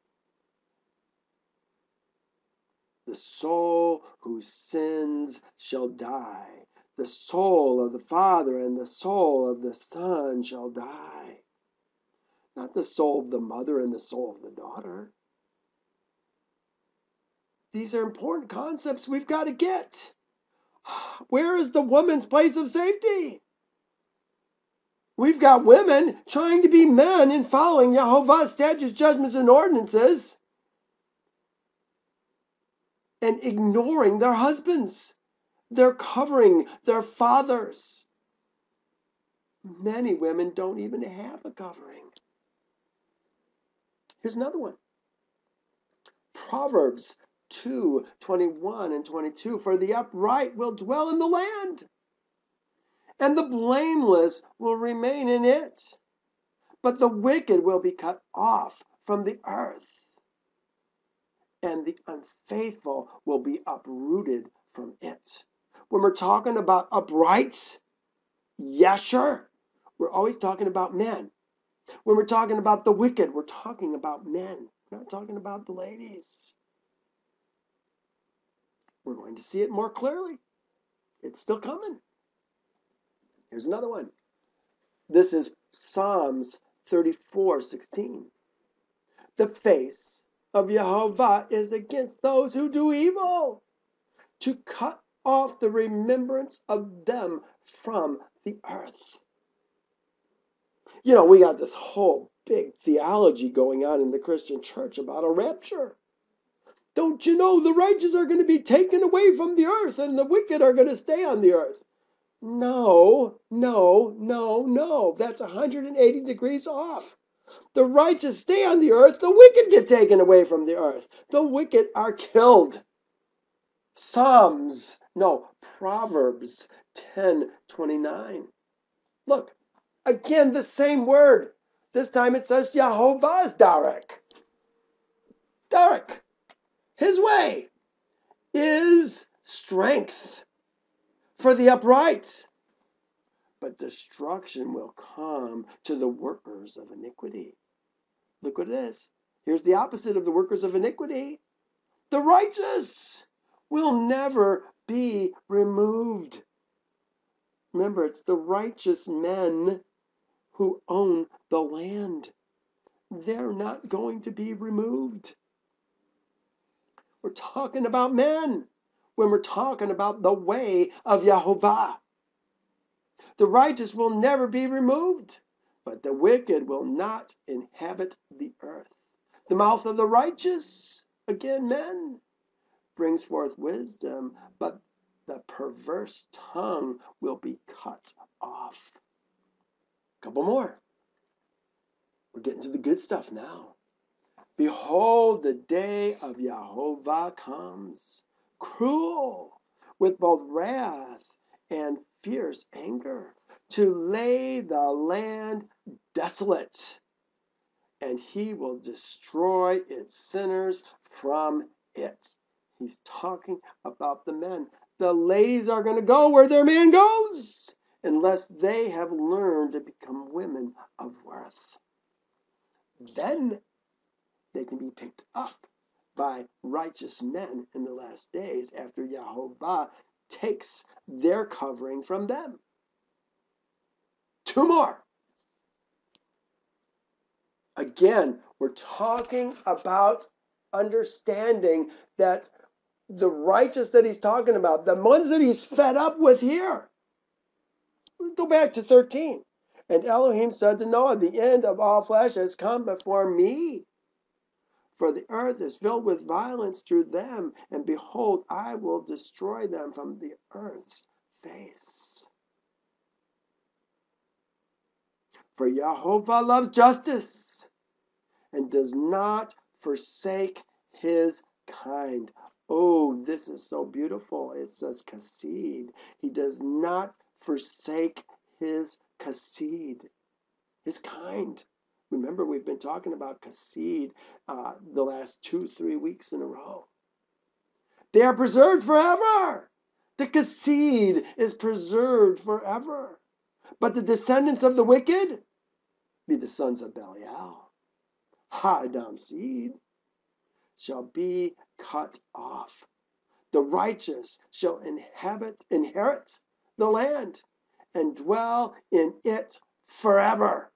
The soul who sins shall die. The soul of the Father and the soul of the Son shall die. Not the soul of the mother and the soul of the daughter. These are important concepts we've got to get. Where is the woman's place of safety? We've got women trying to be men and following Yehovah's statutes, judgments, and ordinances and ignoring their husbands, their covering, their fathers. Many women don't even have a covering. Here's another one. Proverbs 2:21 and 22. For the upright will dwell in the land, and the blameless will remain in it. But the wicked will be cut off from the earth, and the unfaithful will be uprooted from it. When we're talking about upright, Yasher, we're always talking about men. When we're talking about the wicked, we're talking about men. We're not talking about the ladies. We're going to see it more clearly. It's still coming. Here's another one. This is Psalms 34:16. The face of Yehovah is against those who do evil, to cut off the remembrance of them from the earth. You know, we got this whole big theology going on in the Christian church about a rapture. Don't you know the righteous are going to be taken away from the earth and the wicked are going to stay on the earth? No. That's 180 degrees off. The righteous stay on the earth. The wicked get taken away from the earth. The wicked are killed. Proverbs 10:29. Look, again, the same word. This time it says Yehovah's Darek. Darek. His way is strength for the upright, but destruction will come to the workers of iniquity. Look what it is. Here's the opposite of the workers of iniquity. The righteous will never be removed. Remember, it's the righteous men who own the land. They're not going to be removed. We're talking about men when we're talking about the way of Yehovah. The righteous will never be removed, but the wicked will not inhabit the earth. The mouth of the righteous, again, men, brings forth wisdom, but the perverse tongue will be cut off. A couple more. We're getting to the good stuff now. Behold, the day of Yehovah comes, cruel, with both wrath and fierce anger, to lay the land desolate, and he will destroy its sinners from it. He's talking about the men. The ladies are going to go where their man goes, unless they have learned to become women of worth. Then they can be picked up by righteous men in the last days after Yehovah takes their covering from them. Two more. Again, we're talking about understanding that the righteous that he's talking about, the ones that he's fed up with here. Let's go back to 13. And Elohim said to Noah, the end of all flesh has come before me. For the earth is filled with violence through them, and behold, I will destroy them from the earth's face. For Yehovah loves justice, and does not forsake his kind. Oh, this is so beautiful. It says kasid. He does not forsake his kasid, his kind. Remember, we've been talking about kasid the last 2-3 weeks in a row. They are preserved forever. The kasid is preserved forever. But the descendants of the wicked be the sons of Belial. Ha-Adam seed shall be cut off. The righteous shall inherit the land and dwell in it forever.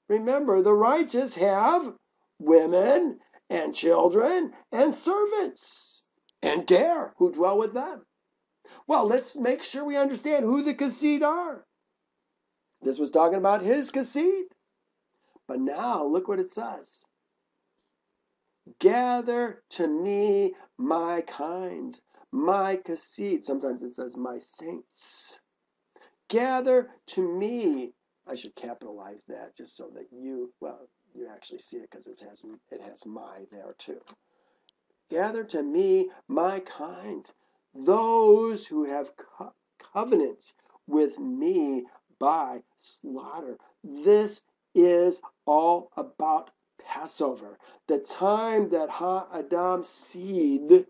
Remember, the righteous have women and children and servants and Ger who dwell with them. Well, let's make sure we understand who the Kassid are. This was talking about his Kassid. But now, look what it says. Gather to me my kind, my Kassid. Sometimes it says my saints. Gather to me. I should capitalize that just so that you actually see it because it has my there too. Gather to me my kind, those who have covenant with me by slaughter. This is all about Passover, the time that Ha-Adam's seed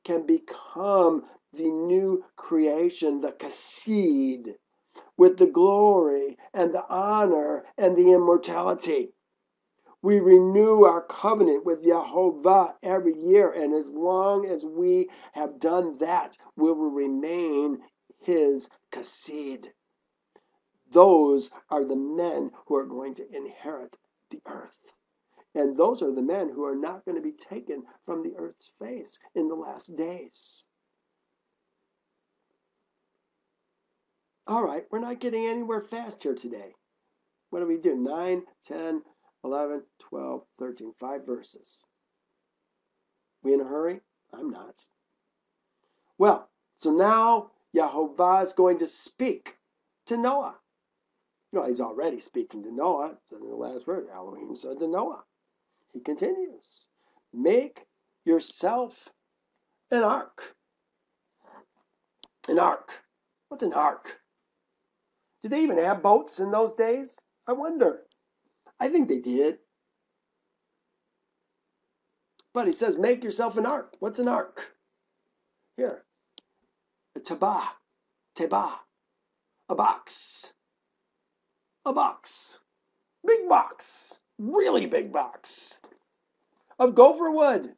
can become the new creation, the Kassid, with the glory and the honor and the immortality. We renew our covenant with Yehovah every year, and as long as we have done that, we will remain his Kassid. Those are the men who are going to inherit the earth. And those are the men who are not going to be taken from the earth's face in the last days. All right, we're not getting anywhere fast here today. What do we do? 9, 10, 11, 12, 13, 5 verses. We in a hurry? I'm not. Well, so now Yehovah is going to speak to Noah. He's already speaking to Noah. It said in the last verse, Elohim said to Noah. He continues, make yourself an ark. An ark. What's an ark? Did they even have boats in those days? I wonder. I think they did. But he says, make yourself an ark. What's an ark? Here. A tebah. A box. A box. Big box. Really big box. Of gopher wood.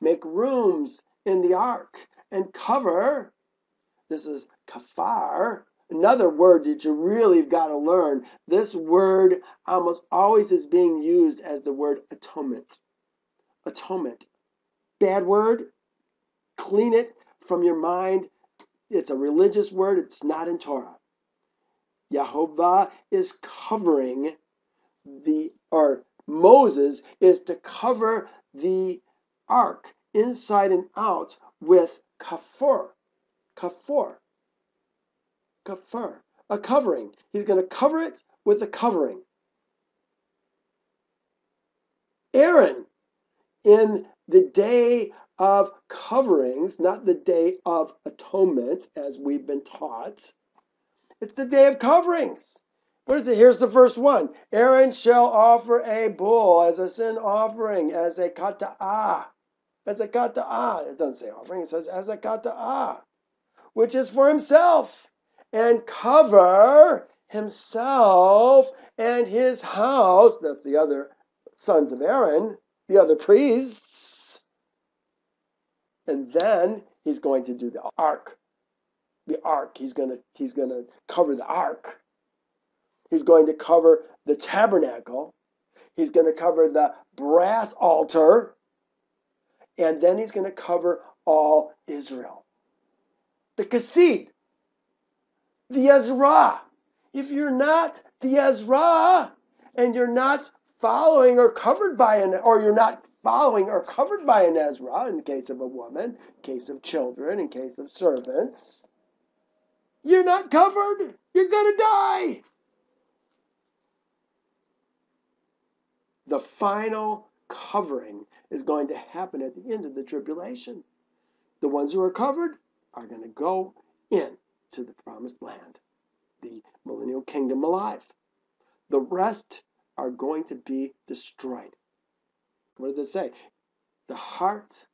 Make rooms in the ark and cover. This is kafar. Another word that you really have got to learn. This word almost always is being used as the word atonement. Atonement. Bad word. Clean it from your mind. It's a religious word. It's not in Torah. Yehovah is covering Moses is to cover the ark inside and out with kafur. Kafur. A covering. He's going to cover it with a covering. Aaron, in the day of coverings, not the day of atonement, as we've been taught. It's the day of coverings. What is it? Here's the first one. Aaron shall offer a bull as a sin offering, as a kata'ah. As a kata'ah. It doesn't say offering, it says as a kata'ah, which is for himself. And cover himself and his house. That's the other sons of Aaron, the other priests. And then he's going to do the ark. The ark. He's going to cover the ark. He's going to cover the tabernacle. He's going to cover the brass altar. And then he's going to cover all Israel. The Kassid. The Ezra. If you're not the Ezra and you're not following or covered by you're not following or covered by an Ezra, in the case of a woman, in case of children, in case of servants, you're not covered. You're going to die. The final covering is going to happen at the end of the tribulation. The ones who are covered are going to go in to the promised land, the millennial kingdom alive. The rest are going to be destroyed. What does it say? The heart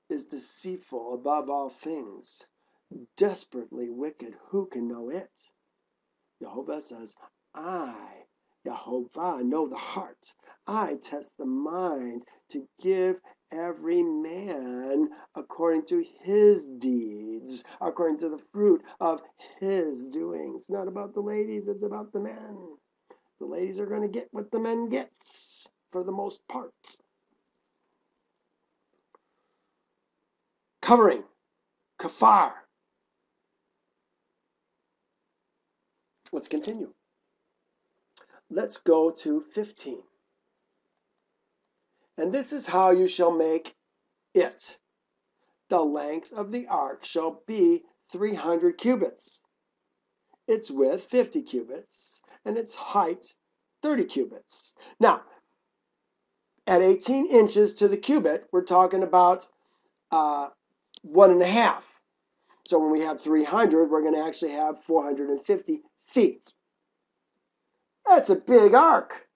is deceitful above all things, desperately wicked. Who can know it? Yehovah says, I, Yehovah, know the heart. I test the mind to give every man according to his deeds, according to the fruit of his doing. It's not about the ladies, it's about the men. The ladies are going to get what the men gets for the most part. Covering, kafar. Let's continue. Let's go to 15. And this is how you shall make it. The length of the ark shall be 300 cubits, its width 50 cubits, and its height 30 cubits. Now, at 18 inches to the cubit, we're talking about 1.5. So when we have 300, we're going to actually have 450 feet. That's a big ark.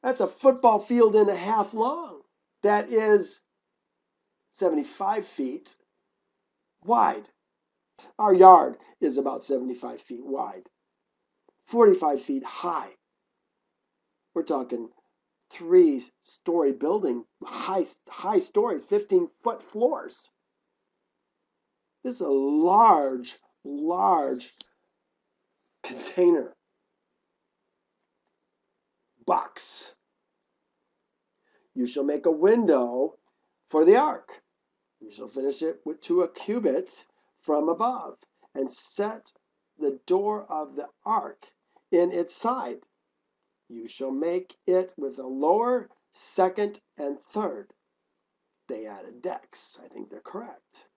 That's a football field and a half long. That is 75 feet wide. Our yard is about 75 feet wide, 45 feet high. We're talking 3-story building, high stories, 15-foot floors. This is a large container box. You shall make a window for the ark. You shall finish it to a cubit from above, and set the door of the ark in its side. You shall make it with a lower, second, and third. They added decks. I think they're correct.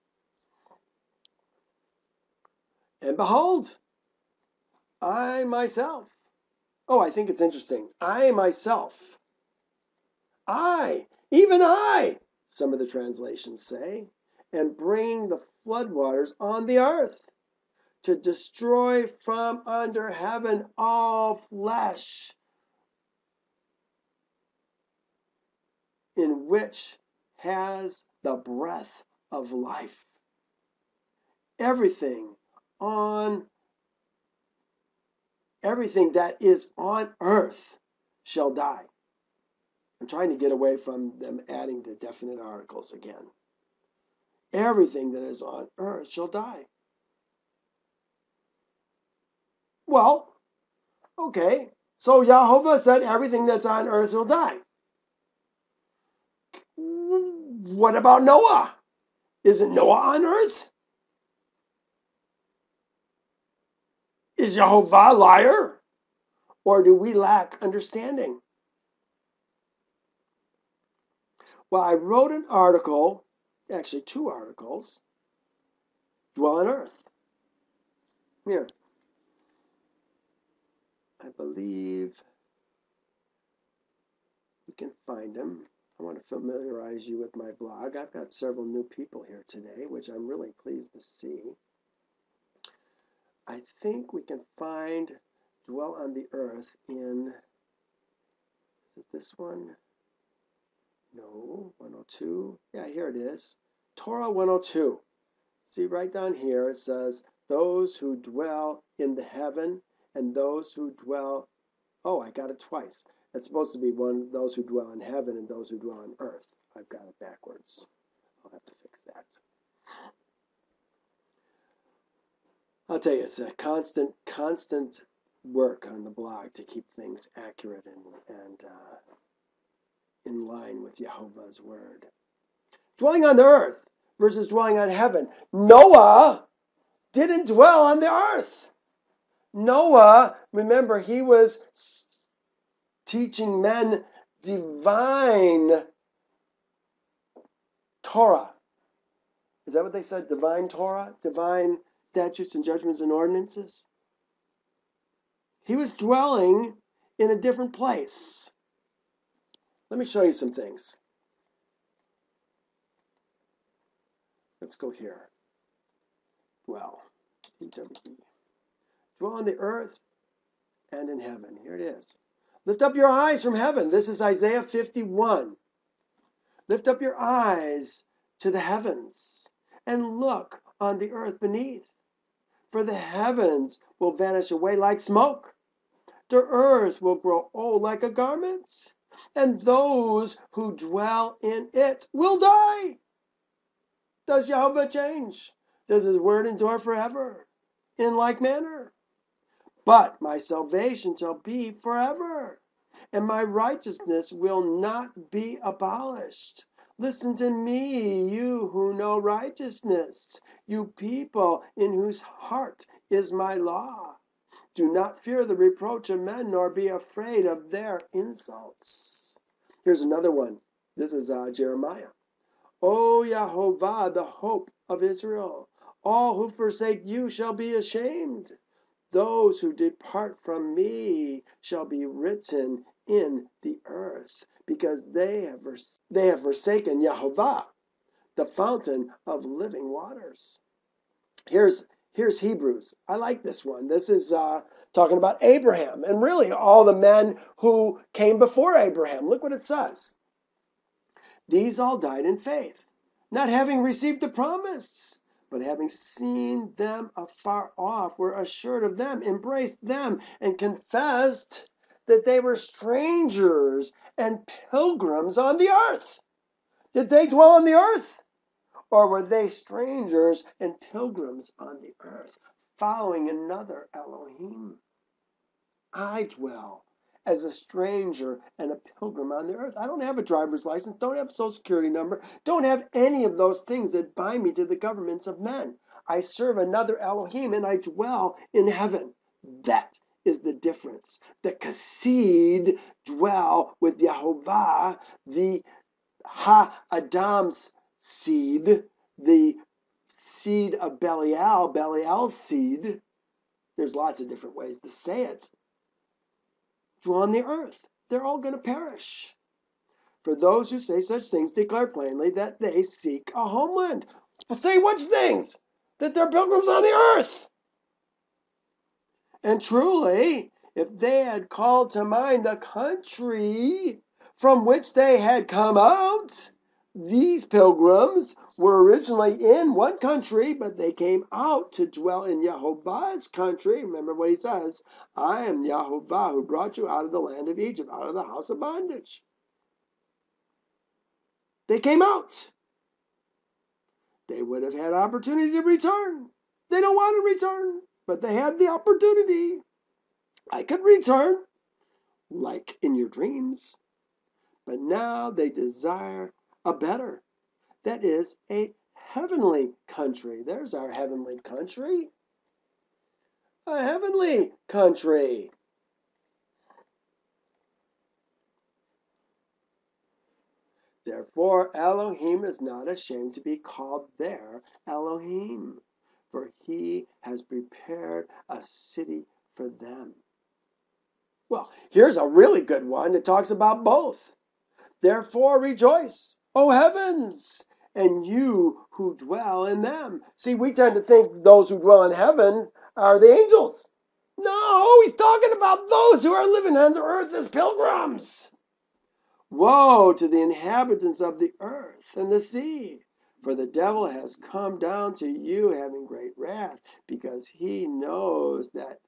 And behold, I myself. Oh, I think it's interesting. I myself. Even I, some of the translations say, and bring the floodwaters on the earth to destroy from under heaven all flesh, in which has the breath of life. Everything that is on earth shall die. I'm trying to get away from them adding the definite articles again. Everything that is on earth shall die. Well, okay, so Jehovah said everything that's on earth will die. What about Noah? Isn't Noah on earth? Is Jehovah a liar? Or do we lack understanding? Well, I wrote an article, actually 2 articles, Dwell on Earth. Here. I believe you can find them. I want to familiarize you with my blog. I've got several new people here today, which I'm really pleased to see. I think we can find Dwell on the Earth in, is it this one? No, 102. Yeah, here it is. Torah 102. See right down here it says, those who dwell in the heaven and those who dwell, oh, I got it twice. It's supposed to be those who dwell in heaven and those who dwell on earth. I've got it backwards. I'll have to fix that. I'll tell you, it's a constant work on the blog to keep things accurate and in line with Jehovah's word. Dwelling on the earth versus dwelling on heaven. Noah didn't dwell on the earth. Noah, remember, he was teaching men divine Torah. Is that what they said? Divine Torah? Divine statutes and judgments and ordinances? He was dwelling in a different place. Let me show you some things. Let's go here. Dwell. D-W-E. Dwell on the earth and in heaven. Here it is. Lift up your eyes from heaven. This is Isaiah 51. Lift up your eyes to the heavens and look on the earth beneath. For the heavens will vanish away like smoke. The earth will grow old like a garment, and those who dwell in it will die. Does Jehovah change? Does his word endure forever? In like manner. But my salvation shall be forever, and my righteousness will not be abolished. Listen to me, you who know righteousness, you people in whose heart is my law. Do not fear the reproach of men, nor be afraid of their insults. Here's another one. This is Jeremiah. O Yahovah, the hope of Israel, all who forsake you shall be ashamed. Those who depart from me shall be written in the earth, because they have forsaken Yahovah, the fountain of living waters. Here's Hebrews. I like this one. This is talking about Abraham and really all the men who came before Abraham. Look what it says. These all died in faith, not having received the promise, but having seen them afar off, were assured of them, embraced them, and confessed that they were strangers and pilgrims on the earth. Did they dwell on the earth? Or were they strangers and pilgrims on the earth, following another Elohim? I dwell as a stranger and a pilgrim on the earth. I don't have a driver's license, don't have a social security number, don't have any of those things that bind me to the governments of men. I serve another Elohim and I dwell in heaven. That is the difference. The Kassid dwell with Yahovah, the Ha-Adam's seed, the seed of Belial, Belial's seed. There's lots of different ways to say it. Dwell on the earth. They're all going to perish. For those who say such things declare plainly that they seek a homeland. Say which things? That they're pilgrims on the earth. And truly, if they had called to mind the country from which they had come out, these pilgrims were originally in one country, but they came out to dwell in Yahovah's country. Remember what he says, I am Yahovah who brought you out of the land of Egypt, out of the house of bondage. They came out. They would have had opportunity to return. They don't want to return, but they had the opportunity. I could return, like in your dreams. But now they desire a better. That is a heavenly country. There's our heavenly country. A heavenly country. Therefore, Elohim is not ashamed to be called their Elohim, for he has prepared a city for them. Well, here's a really good one that talks about both. Therefore, rejoice, O heavens, and you who dwell in them. See, we tend to think those who dwell in heaven are the angels. No, he's talking about those who are living on the earth as pilgrims. Woe to the inhabitants of the earth and the sea, for the devil has come down to you having great wrath, because he knows that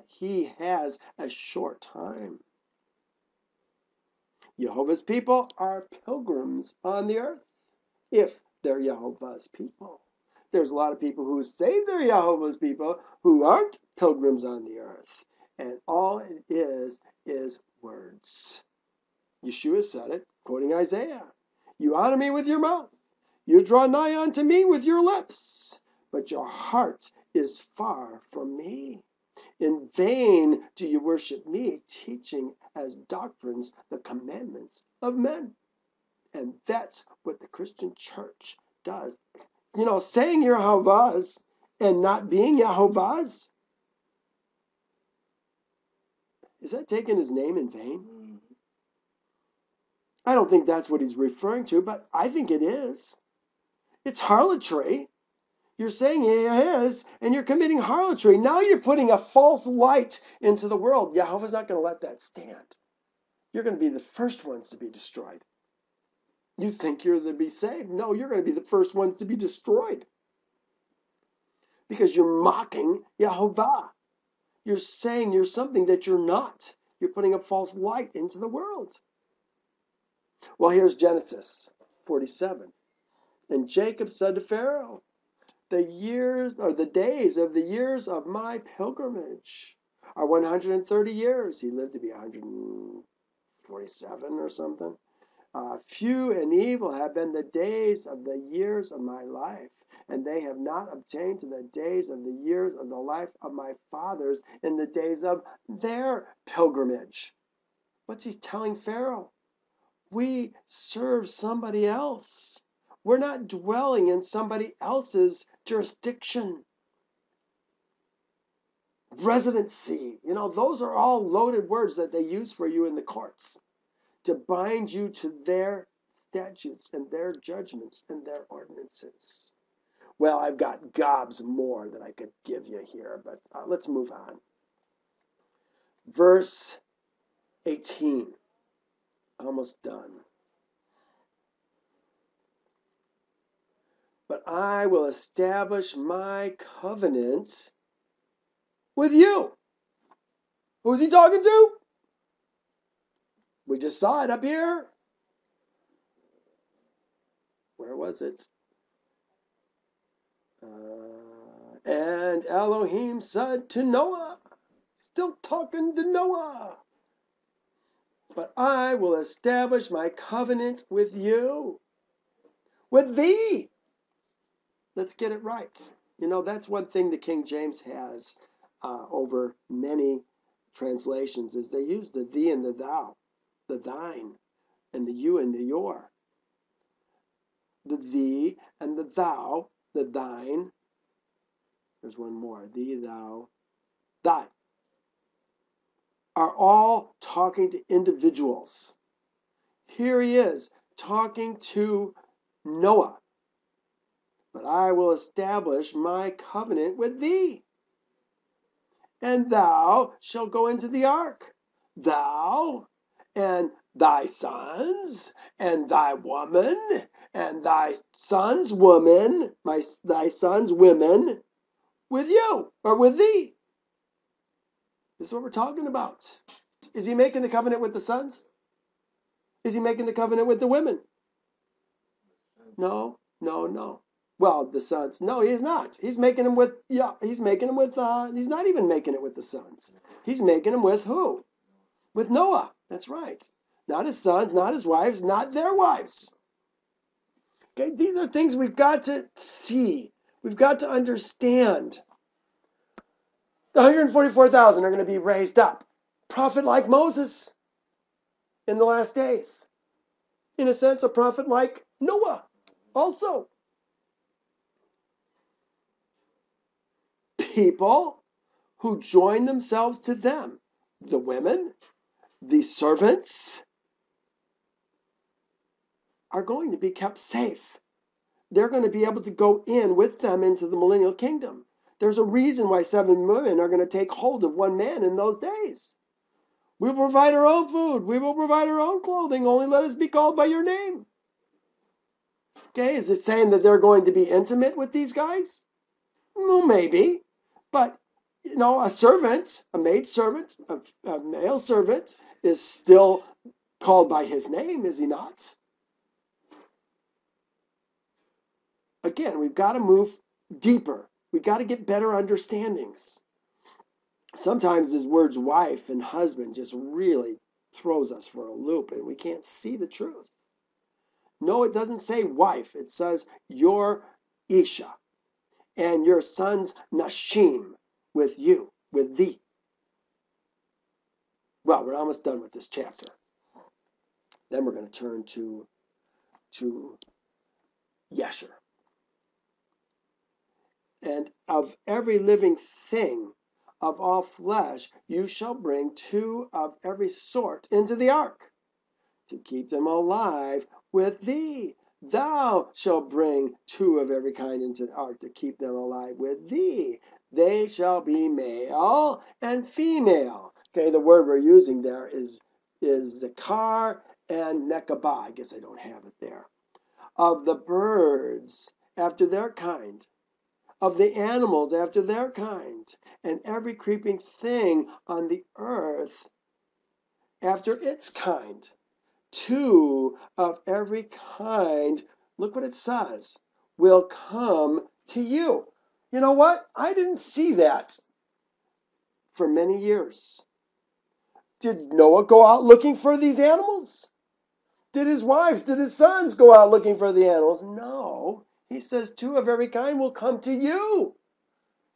he has a short time. Jehovah's people are pilgrims on the earth, if they're Jehovah's people. There's a lot of people who say they're Jehovah's people who aren't pilgrims on the earth. And all it is words. Yeshua said it, quoting Isaiah. You honor me with your mouth. You draw nigh unto me with your lips. But your heart is far from me. In vain do you worship me, teaching as doctrines the commandments of men. And that's what the Christian church does. You know, saying you're Yahovah's and not being Yahovah's, is that taking his name in vain? I don't think that's what he's referring to, but I think it is. It's harlotry. You're saying you're his, and you're committing harlotry. Now you're putting a false light into the world. Yahovah's not going to let that stand. You're going to be the first ones to be destroyed. You think you're to be saved. No, you're going to be the first ones to be destroyed. Because you're mocking Yahovah. You're saying you're something that you're not. You're putting a false light into the world. Well, here's Genesis 47. And Jacob said to Pharaoh, the days of the years of my pilgrimage are 130 years. He lived to be 147 or something. Few and evil have been the days of the years of my life, and they have not obtained to the days of the years of the life of my fathers in the days of their pilgrimage. What's he telling Pharaoh? We serve somebody else. We're not dwelling in somebody else's jurisdiction. Residency. Those are all loaded words that they use for you in the courts to bind you to their statutes and their judgments and their ordinances. Well, I've got gobs more that I could give you here, but let's move on. Verse 18. Almost done. But I will establish my covenant with you. Who's he talking to? We just saw it up here. Where was it? And Elohim said to Noah, still talking to Noah, but I will establish my covenant with you, with thee. Let's get it right. That's one thing the King James has over many translations is they use the thee and the thou, the thine, and the you and the your. The thee and the thou, the thine. There's one more. Thee, thou, thy. Are all talking to individuals. Here he is talking to Noah. But I will establish my covenant with thee. And thou shalt go into the ark. Thou and thy sons and thy woman and thy sons' woman, thy sons' women, with you or with thee. This is what we're talking about. Is he making the covenant with the sons? Is he making the covenant with the women? No. Well, the sons. No, he's not. He's making them with, he's not even making it with the sons. He's making them with who? With Noah. That's right. Not his sons, not his wives, not their wives. Okay, these are things we've got to see. We've got to understand. The 144,000 are going to be raised up. Prophet like Moses in the last days. In a sense, a prophet like Noah also. People who join themselves to them. The women, the servants, are going to be kept safe. They're going to be able to go in with them into the millennial kingdom. There's a reason why 7 women are going to take hold of 1 man in those days. We will provide our own food. We will provide our own clothing. Only let us be called by your name. Okay, is it saying that they're going to be intimate with these guys? Well, maybe. But, a servant, a maid servant, a male servant is still called by his name, is he not? Again, we've got to move deeper. We've got to get better understandings. Sometimes this words wife and husband just really throws us for a loop and we can't see the truth. No, it doesn't say wife. It says your eesh and your son's nashim with you, with thee. Well, we're almost done with this chapter. Then we're going to turn to Yasher. And of every living thing of all flesh, you shall bring 2 of every sort into the ark, to keep them alive with thee. Thou shalt bring 2 of every kind into the ark, to keep them alive with thee. They shall be male and female. Okay, the word we're using there is zakar and nekabah. I guess I don't have it there. Of the birds after their kind, of the animals after their kind, and every creeping thing on the earth after its kind. 2 of every kind, look what it says, will come to you. You know what? I didn't see that for many years. Did Noah go out looking for these animals? Did his wives, did his sons go out looking for the animals? No. He says 2 of every kind will come to you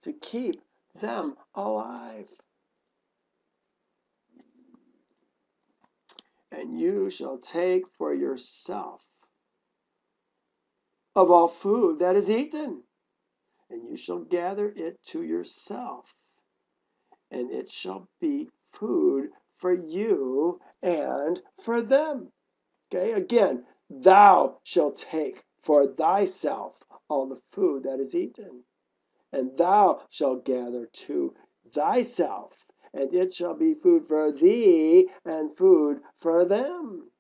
to keep them alive. And you shall take for yourself of all food that is eaten, and you shall gather it to yourself, and it shall be food for you and for them. Okay, again, thou shalt take for thyself all the food that is eaten, and thou shalt gather to thyself, and it shall be food for thee and food for them.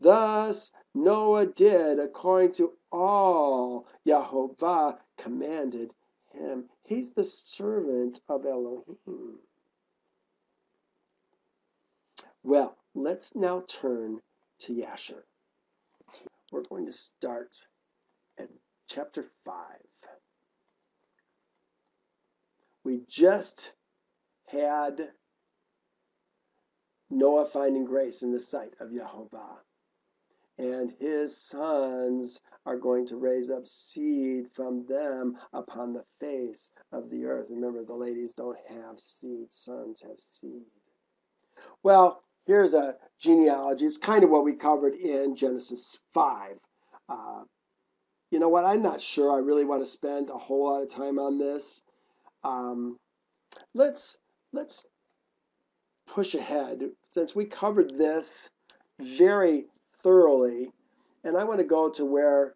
Thus Noah did according to all Yahovah commanded him. He's the servant of Elohim. Well, let's now turn to Yasher. We're going to start at chapter 5. We just had Noah finding grace in the sight of Yahovah. And his sons are going to raise up seed from them upon the face of the earth. Remember, the ladies don't have seed, sons have seed. Well, here's a genealogy. It's kind of what we covered in Genesis 5. You know what? I'm not sure I really want to spend a whole lot of time on this. Let's push ahead, since we covered this very thoroughly, and I want to go to where,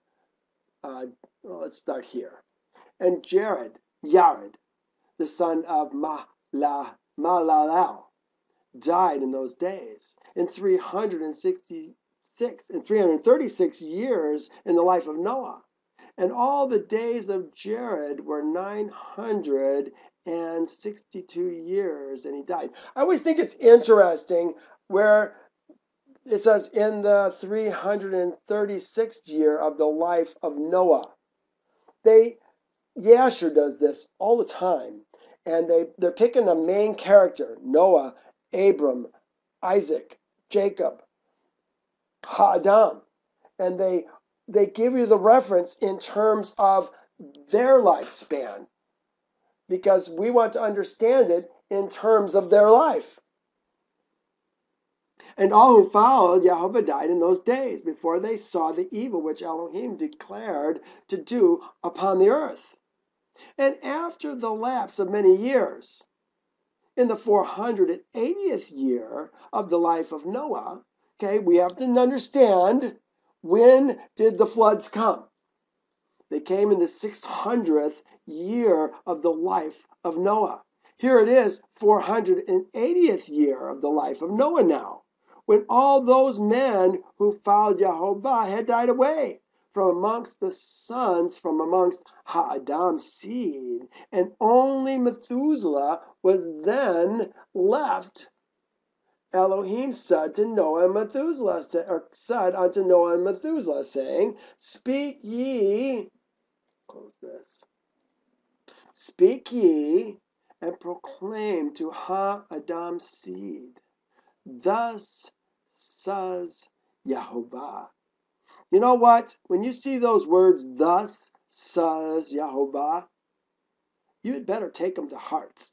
let's start here. And Yared, the son of Malalel, died in those days, in 336 years in the life of Noah. And all the days of Jared were 962 years, and he died. I always think it's interesting where it says in the 336th year of the life of Noah. Yasher does this all the time, and they're picking a main character: Noah, Abram, Isaac, Jacob, Adam, and they give you the reference in terms of their lifespan, because we want to understand it in terms of their life. And all who followed Yahovah died in those days, before they saw the evil which Elohim declared to do upon the earth. And after the lapse of many years, in the 480th year of the life of Noah, okay, we have to understand, when did the floods come? They came in the 600th year of the life of Noah. Here it is, 480th year of the life of Noah now, when all those men who followed Yahovah had died away from amongst the sons, from amongst Adam's seed, and only Methuselah was then left. Elohim said to Noah and Methuselah, said unto Noah and Methuselah, saying, Speak ye, close this, speak ye, and proclaim to Adam's seed, thus says Yahovah. You know what? When you see those words, thus says Yahovah, you had better take them to heart,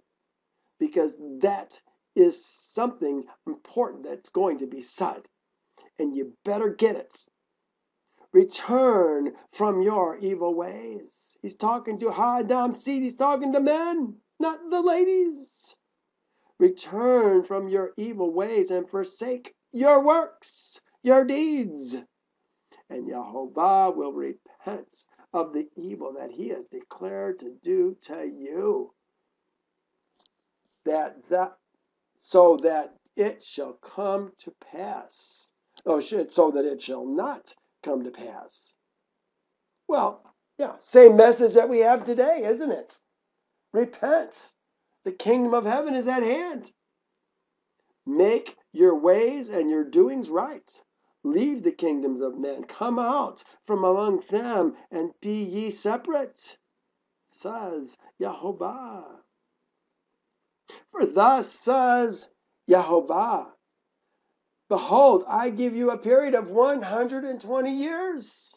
because that is something important that's going to be said, and you better get it. Return from your evil ways. He's talking to Adam's seed. He's talking to men, not the ladies. Return from your evil ways and forsake your works, your deeds. And Yahovah will repent of the evil that he has declared to do to you. So that it shall come to pass. So that it shall not come to pass. Well, yeah, same message that we have today, isn't it? Repent. The kingdom of heaven is at hand. Make your ways and your doings right. Leave the kingdoms of men. Come out from among them and be ye separate, says Yehovah. For thus says Yehovah, behold, I give you a period of 120 years.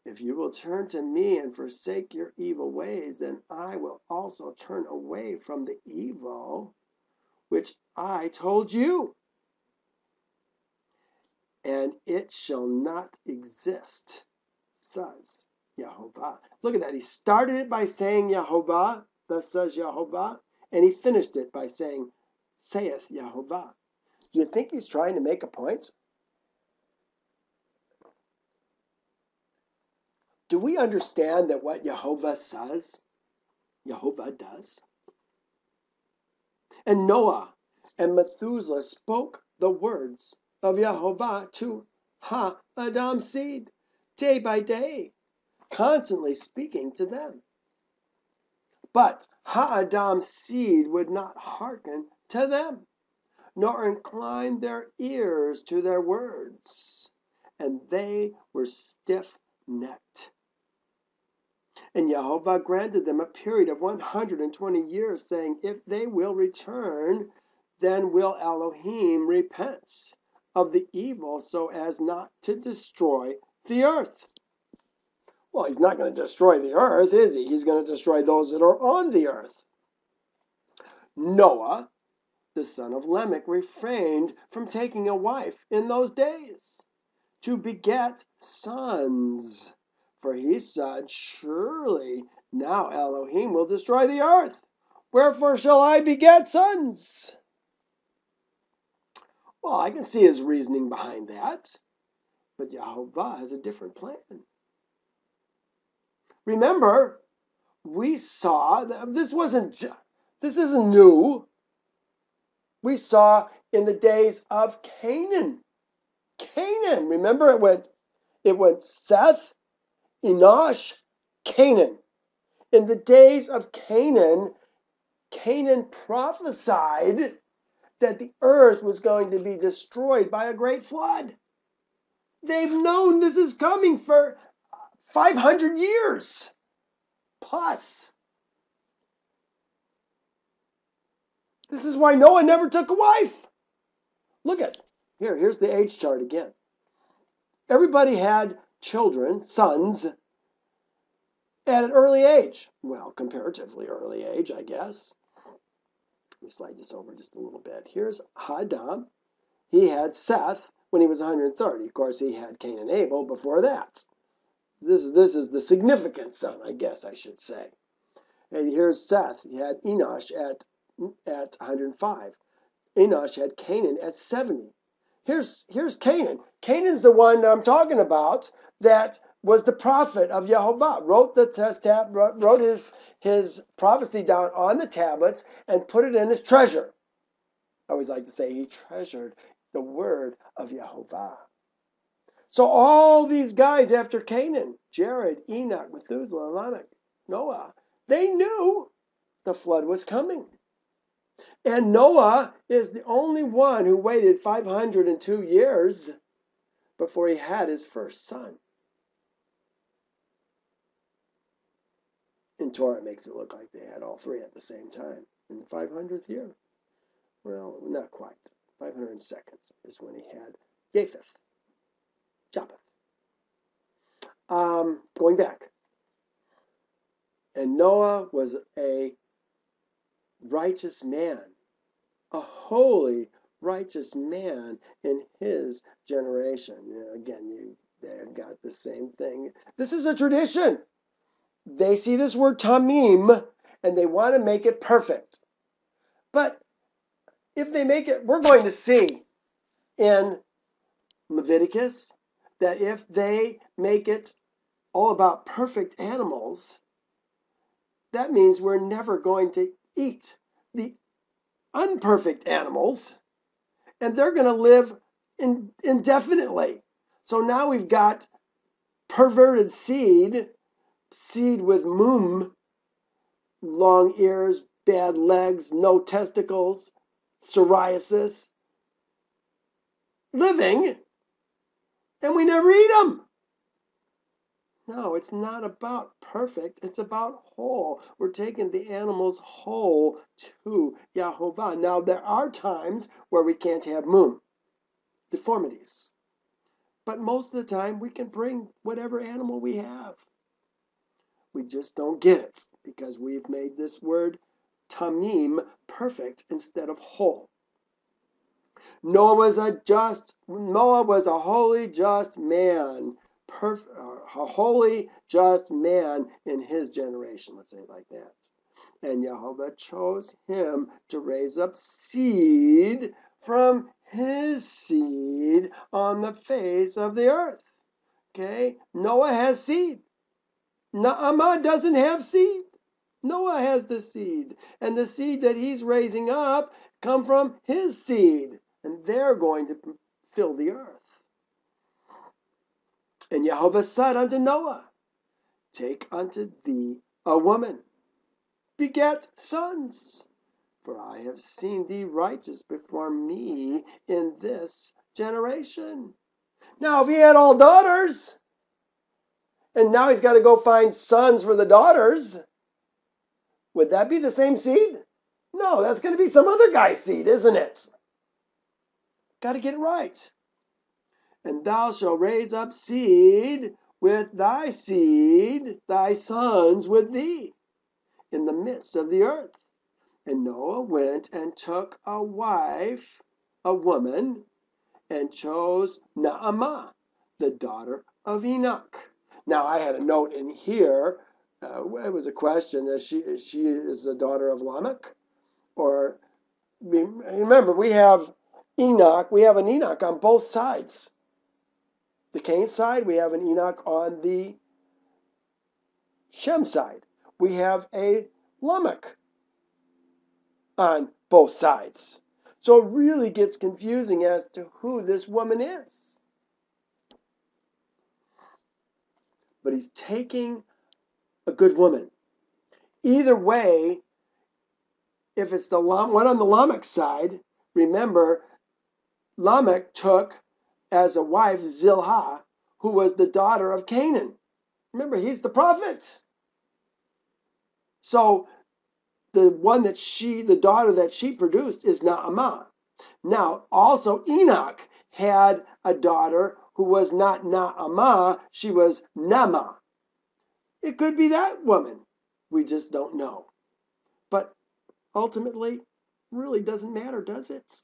If you will turn to me and forsake your evil ways, then I will also turn away from the evil which I told you, and it shall not exist, says Yehovah. Look at that. He started it by saying Yehovah, thus says Yehovah, and he finished it by saying, saith Yehovah. Do you think he's trying to make a point? Do we understand that what Yehovah says, Yehovah does? And Noah and Methuselah spoke the words of Yehovah to Ha-Adam's seed day by day, constantly speaking to them. But Ha-Adam's seed would not hearken to them, nor incline their ears to their words, and they were stiff-necked. And Yehovah granted them a period of 120 years, saying, if they will return, then will Elohim repent of the evil so as not to destroy the earth. Well, he's not going to destroy the earth, is he? He's going to destroy those that are on the earth. Noah, the son of Lamech, refrained from taking a wife in those days to beget sons. For he said, surely now Elohim will destroy the earth. Wherefore shall I beget sons? Well, I can see his reasoning behind that. But Yehovah has a different plan. Remember, we saw that this isn't new. We saw in the days of Canaan. Remember it went Seth, Enoch, Canaan. In the days of Canaan, Canaan prophesied that the earth was going to be destroyed by a great flood. They've known this is coming for 500 years plus. This is why Noah never took a wife. Look at here's the age chart again. Everybody had children, sons, at an early age. Well, comparatively early age, I guess. Let me slide this over just a little bit. Here's Adam. He had Seth when he was 130. Of course, he had Cain and Abel before that. This is the significant son, I guess I should say. And here's Seth. He had Enoch at 105. Enoch had Canaan at 70. Here's Canaan. Canaan's the one I'm talking about that was the prophet of Yehovah. Wrote his prophecy down on the tablets and put it in his treasure. I always like to say he treasured the word of Yehovah. So all these guys after Canaan, Jared, Enoch, Methuselah, Lamech, Noah, they knew the flood was coming. And Noah is the only one who waited 502 years before he had his first son. In Torah, it makes it look like they had all three at the same time in the 500th year. Well, not quite. 502nd is when he had Japheth. Going back. And Noah was a righteous man, a holy, righteous man in his generation. They've got the same thing. This is a tradition. They see this word tamim and they want to make it perfect. But if they make it, we're going to see in Leviticus that if they make it all about perfect animals, that means we're never going to eat the unperfect animals, and they're going to live indefinitely. So now we've got perverted seed with mum, long ears, bad legs, no testicles, psoriasis, living, and we never eat them. No, it's not about perfect. It's about whole. We're taking the animals whole to Yahovah. Now, there are times where we can't have deformities. But most of the time, we can bring whatever animal we have. We just don't get it because we've made this word tamim, perfect, instead of whole. Noah was a holy, just man. A holy, just man in his generation, let's say it like that. And Yahovah chose him to raise up seed from his seed on the face of the earth. Okay? Noah has seed. Naaman doesn't have seed. Noah has the seed. And the seed that he's raising up come from his seed. And they're going to fill the earth. And Yahovah said unto Noah, take unto thee a woman, beget sons, for I have seen thee righteous before me in this generation. Now, if he had all daughters, and now he's got to go find sons for the daughters, would that be the same seed? No, that's going to be some other guy's seed, isn't it? Got to get it right. And thou shalt raise up seed with thy seed, thy sons with thee, in the midst of the earth. And Noah went and took a wife, a woman, and chose Naamah, the daughter of Enoch. Now, I had a note in here. It was a question: she is the daughter of Lamech, or remember we have Enoch. We have an Enoch on both sides. The Cain side, we have an Enoch on the Shem side. We have a Lamech on both sides. So it really gets confusing as to who this woman is. But he's taking a good woman. Either way, if it's the one on the Lamech side, remember, Lamech took as a wife Zilhah, who was the daughter of Canaan. Remember, he's the prophet. So the daughter that she produced is Naamah. Now, also Enoch had a daughter who was not Naamah, she was Nama. It could be that woman. We just don't know. But ultimately, really doesn't matter, does it?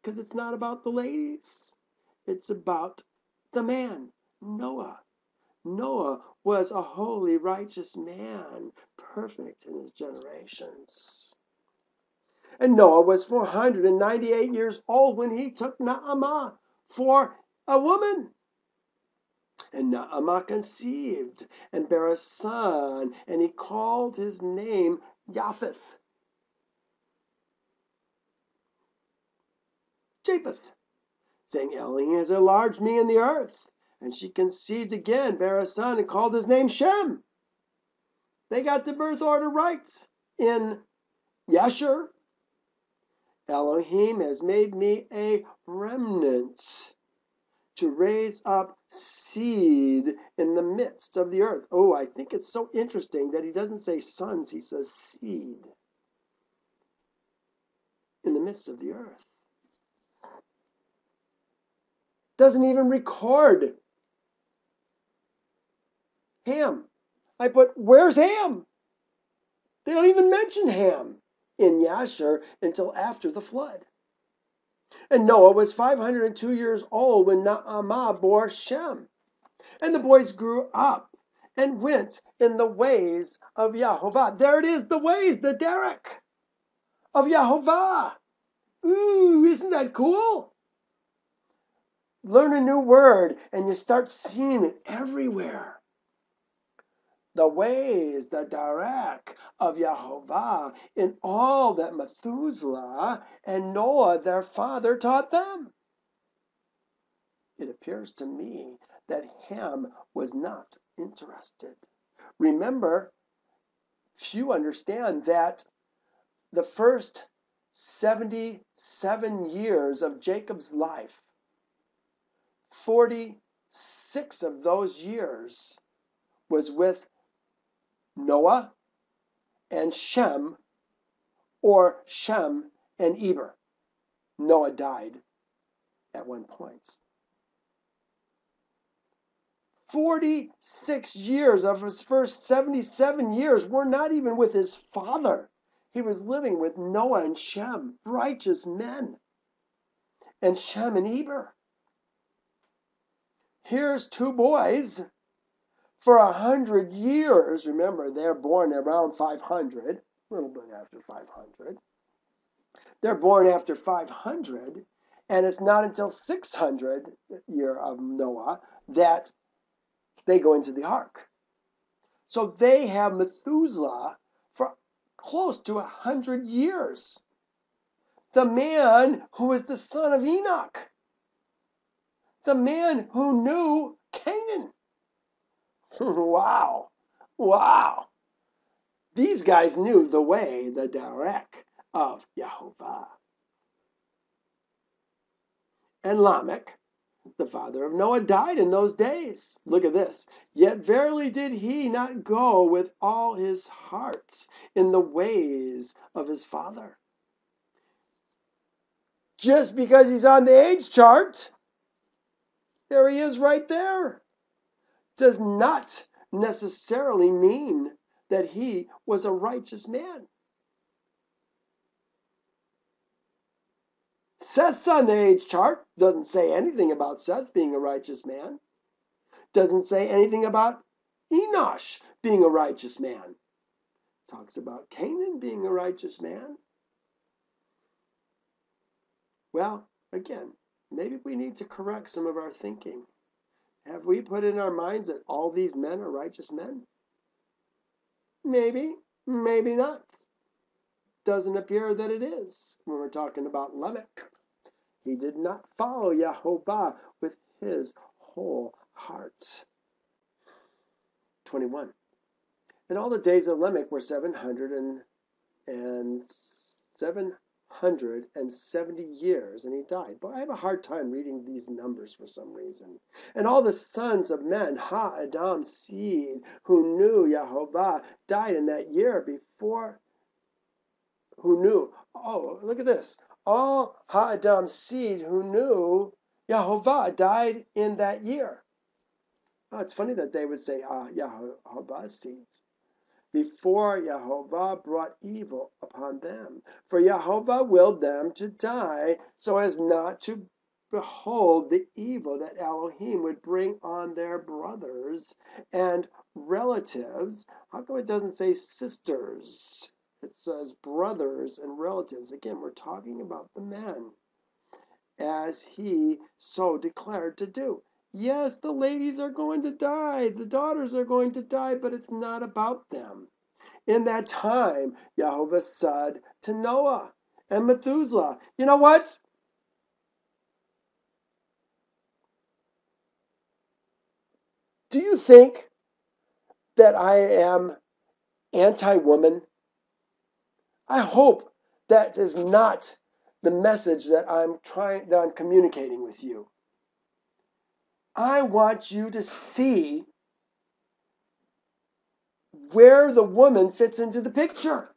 Because it's not about the ladies. It's about the man, Noah. Noah was a holy, righteous man, perfect in his generations. And Noah was 498 years old when he took Naamah for a woman. And Naamah conceived and bare a son, and he called his name Japheth. Saying, Elohim has enlarged me in the earth. And she conceived again, bare a son, and called his name Shem. They got the birth order right in Yasher. Elohim has made me a remnant to raise up seed in the midst of the earth. Oh, I think it's so interesting that he doesn't say sons, he says seed. In the midst of the earth. Doesn't even record Ham. I put, where's Ham? They don't even mention Ham in Yasher until after the flood. And Noah was 502 years old when Naamah bore Shem. And the boys grew up and went in the ways of Yahovah. There it is, the ways, the derek of Yahovah. Ooh, isn't that cool? Learn a new word and you start seeing it everywhere. The ways, the derek of Yahovah in all that Methuselah and Noah, their father, taught them. It appears to me that Ham was not interested. Remember, few understand that the first 77 years of Jacob's life, 46 of those years was with Noah and Shem, or Shem and Eber. Noah died at one point. 46 years of his first 77 years were not even with his father. He was living with Noah and Shem, righteous men, and Shem and Eber. Here's two boys for 100 years. Remember, they're born around 500, a little bit after 500. They're born after 500, and it's not until 600 year of Noah that they go into the ark. So they have Methuselah for close to 100 years. The man who is the son of Enoch. The man who knew Canaan. Wow. Wow. These guys knew the way, the derek of Yehovah. And Lamech, the father of Noah, died in those days. Look at this. Yet verily did he not go with all his heart in the ways of his father. Just because he's on the age chart, there he is right there, does not necessarily mean that he was a righteous man. Seth's on the age chart, doesn't say anything about Seth being a righteous man. Doesn't say anything about Enoch being a righteous man. Talks about Canaan being a righteous man. Well, again, maybe we need to correct some of our thinking. Have we put in our minds that all these men are righteous men? Maybe, maybe not. Doesn't appear that it is when we're talking about Lamech. He did not follow Yehovah with his whole heart. 21. And all the days of Lamech were 770 years, and he died. But I have a hard time reading these numbers for some reason. And all the sons of men, Ha-Adam's seed, who knew Yehovah, died in that year before. Who knew? Oh, look at this. All Ha-Adam's seed who knew Yehovah died in that year. Oh, it's funny that they would say Yehovah's seeds. Before Yehovah brought evil upon them. For Yehovah willed them to die so as not to behold the evil that Elohim would bring on their brothers and relatives. How come it doesn't say sisters? It says brothers and relatives. Again, we're talking about the men, as he so declared to do. Yes, the ladies are going to die, the daughters are going to die, but it's not about them. In that time, Yehovah said to Noah and Methuselah, you know what? Do you think that I am anti-woman? I hope that is not the message that I'm communicating with you. I want you to see where the woman fits into the picture.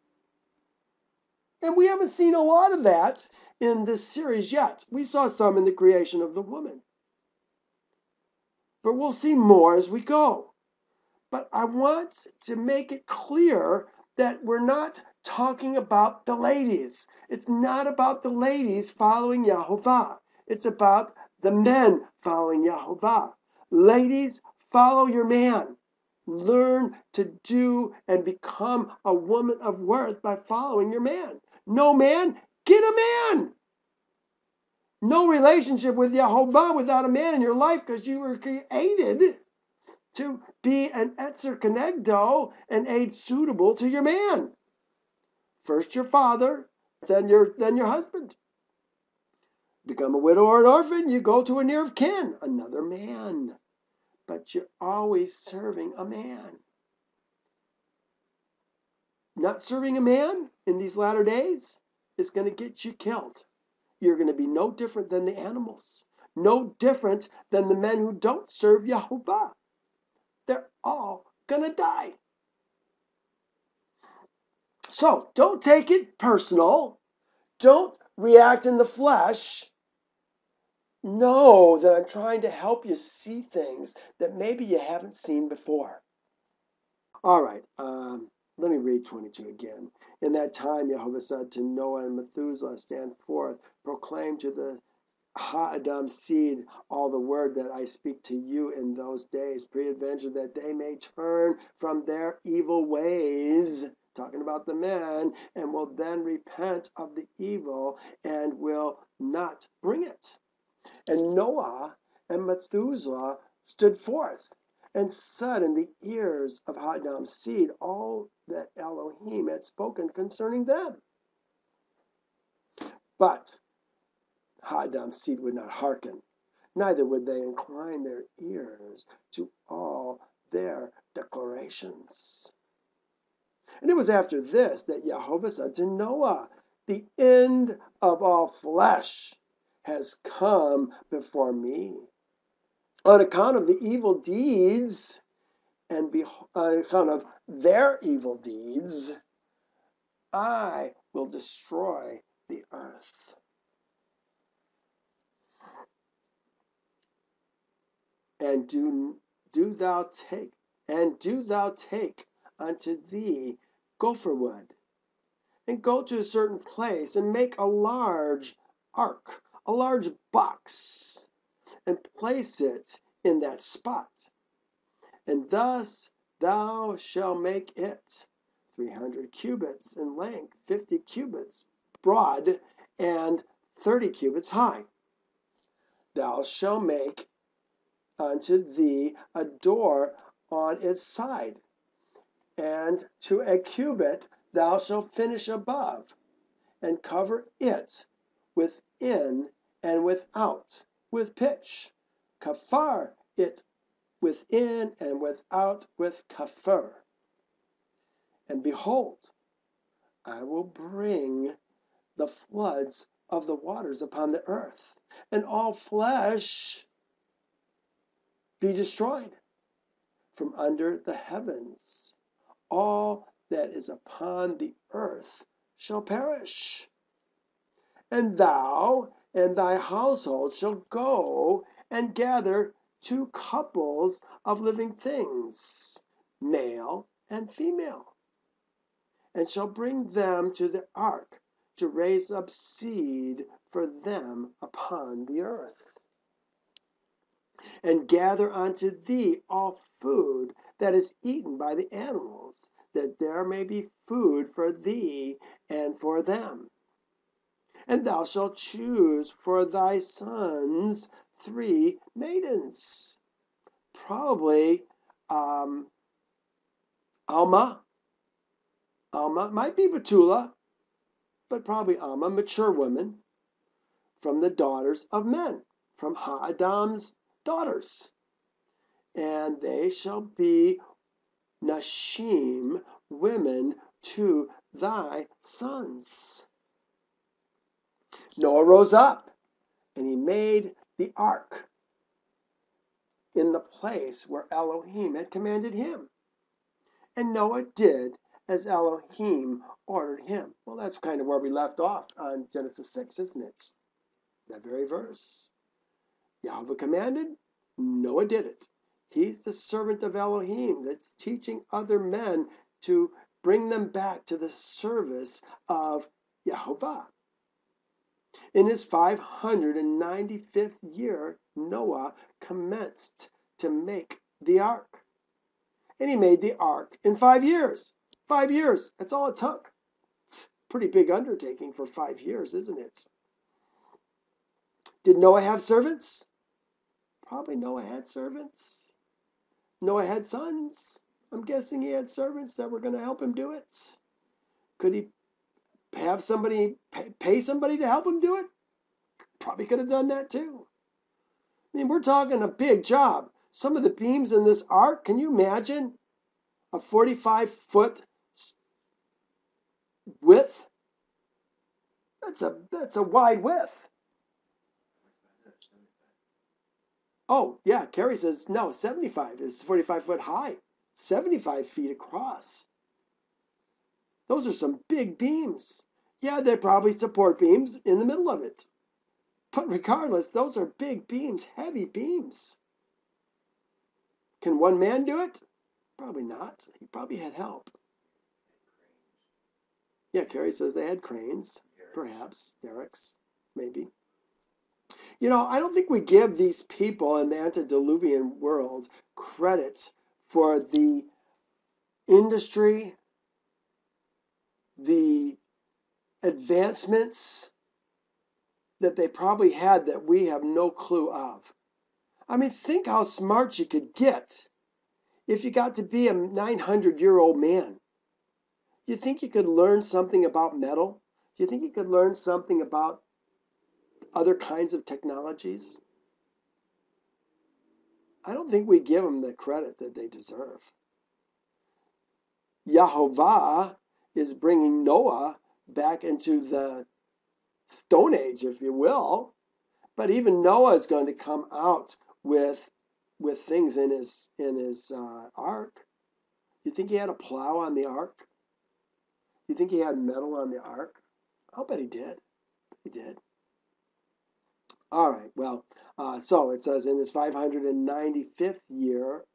And we haven't seen a lot of that in this series yet. We saw some in the creation of the woman. But we'll see more as we go. But I want to make it clear that we're not talking about the ladies. It's not about the ladies following Yehovah. It's about the men following Yehovah. Ladies, follow your man. Learn to do and become a woman of worth by following your man. No man, get a man. No relationship with Yehovah without a man in your life, because you were created to be an etzer kenegdo, an aid suitable to your man. First your father, then your husband. Become a widow or an orphan, you go to a near of kin, another man. But you're always serving a man. Not serving a man in these latter days is going to get you killed. You're going to be no different than the animals, no different than the men who don't serve Yahovah. They're all going to die. So don't take it personal. Don't react in the flesh. Know that I'm trying to help you see things that maybe you haven't seen before. All right, let me read 22 again. In that time, Yehovah said to Noah and Methuselah, stand forth, proclaim to the Ha-Adam seed all the word that I speak to you in those days, peradventure that they may turn from their evil ways, talking about the men, and will then repent of the evil and will not bring it. And Noah and Methuselah stood forth and said in the ears of Ha-Adam's seed all that Elohim had spoken concerning them. But Ha-Adam's seed would not hearken, neither would they incline their ears to all their declarations. And it was after this that Yehovah said to Noah, the end of all flesh has come before me. On account of the evil deeds, and on account of their evil deeds, I will destroy the earth. And do thou take unto thee gopher wood, and go to a certain place, and make a large ark, a large box, and place it in that spot. And thus thou shalt make it 300 cubits in length, 50 cubits broad, and 30 cubits high. Thou shalt make unto thee a door on its side, and to a cubit thou shalt finish above, and cover it within and without with pitch. Kafar it within and without with kafir. And behold, I will bring the floods of the waters upon the earth, and all flesh be destroyed from under the heavens. All that is upon the earth shall perish. And thou and thy household shall go and gather 2 couples of living things, male and female, and shall bring them to the ark to raise up seed for them upon the earth. And gather unto thee all food that is eaten by the animals, that there may be food for thee and for them. And thou shalt choose for thy sons 3 maidens. Probably Alma might be Betula, but probably Alma, mature women from the daughters of men, from Ha-Adam's daughters. And they shall be Nashim, women to thy sons. Noah rose up, and he made the ark in the place where Elohim had commanded him. And Noah did as Elohim ordered him. Well, that's kind of where we left off on Genesis 6, isn't it? That very verse. Yahweh commanded, Noah did it. He's the servant of Elohim that's teaching other men to bring them back to the service of Yahovah. In his 595th year, Noah commenced to make the ark. And he made the ark in 5 years. 5 years, that's all it took. Pretty big undertaking for 5 years, isn't it? Did Noah have servants? Probably Noah had servants. Noah had sons. I'm guessing he had servants that were going to help him do it. Could he have somebody, pay somebody to help him do it? Probably could have done that too. I mean, we're talking a big job. Some of the beams in this ark, can you imagine? A 45-foot width That's a wide width. Oh, yeah, Carrie says, no, 75 is 45 foot high, 75 feet across. Those are some big beams. Yeah, they're probably support beams in the middle of it. But regardless, those are big beams, heavy beams. Can one man do it? Probably not. He probably had help. Yeah, Carrie says they had cranes, perhaps, derricks, maybe. You know, I don't think we give these people in the antediluvian world credit for the industry, the advancements that they probably had that we have no clue of. I mean, think how smart you could get if you got to be a 900-year-old man. You think you could learn something about metal? Do you think you could learn something about other kinds of technologies? I don't think we give them the credit that they deserve. Yahovah is bringing Noah back into the Stone Age, if you will. But even Noah is going to come out with things in his ark. Do you think he had a plow on the ark? Do you think he had metal on the ark? I'll bet he did. He did. All right. Well, so it says in his 595th year,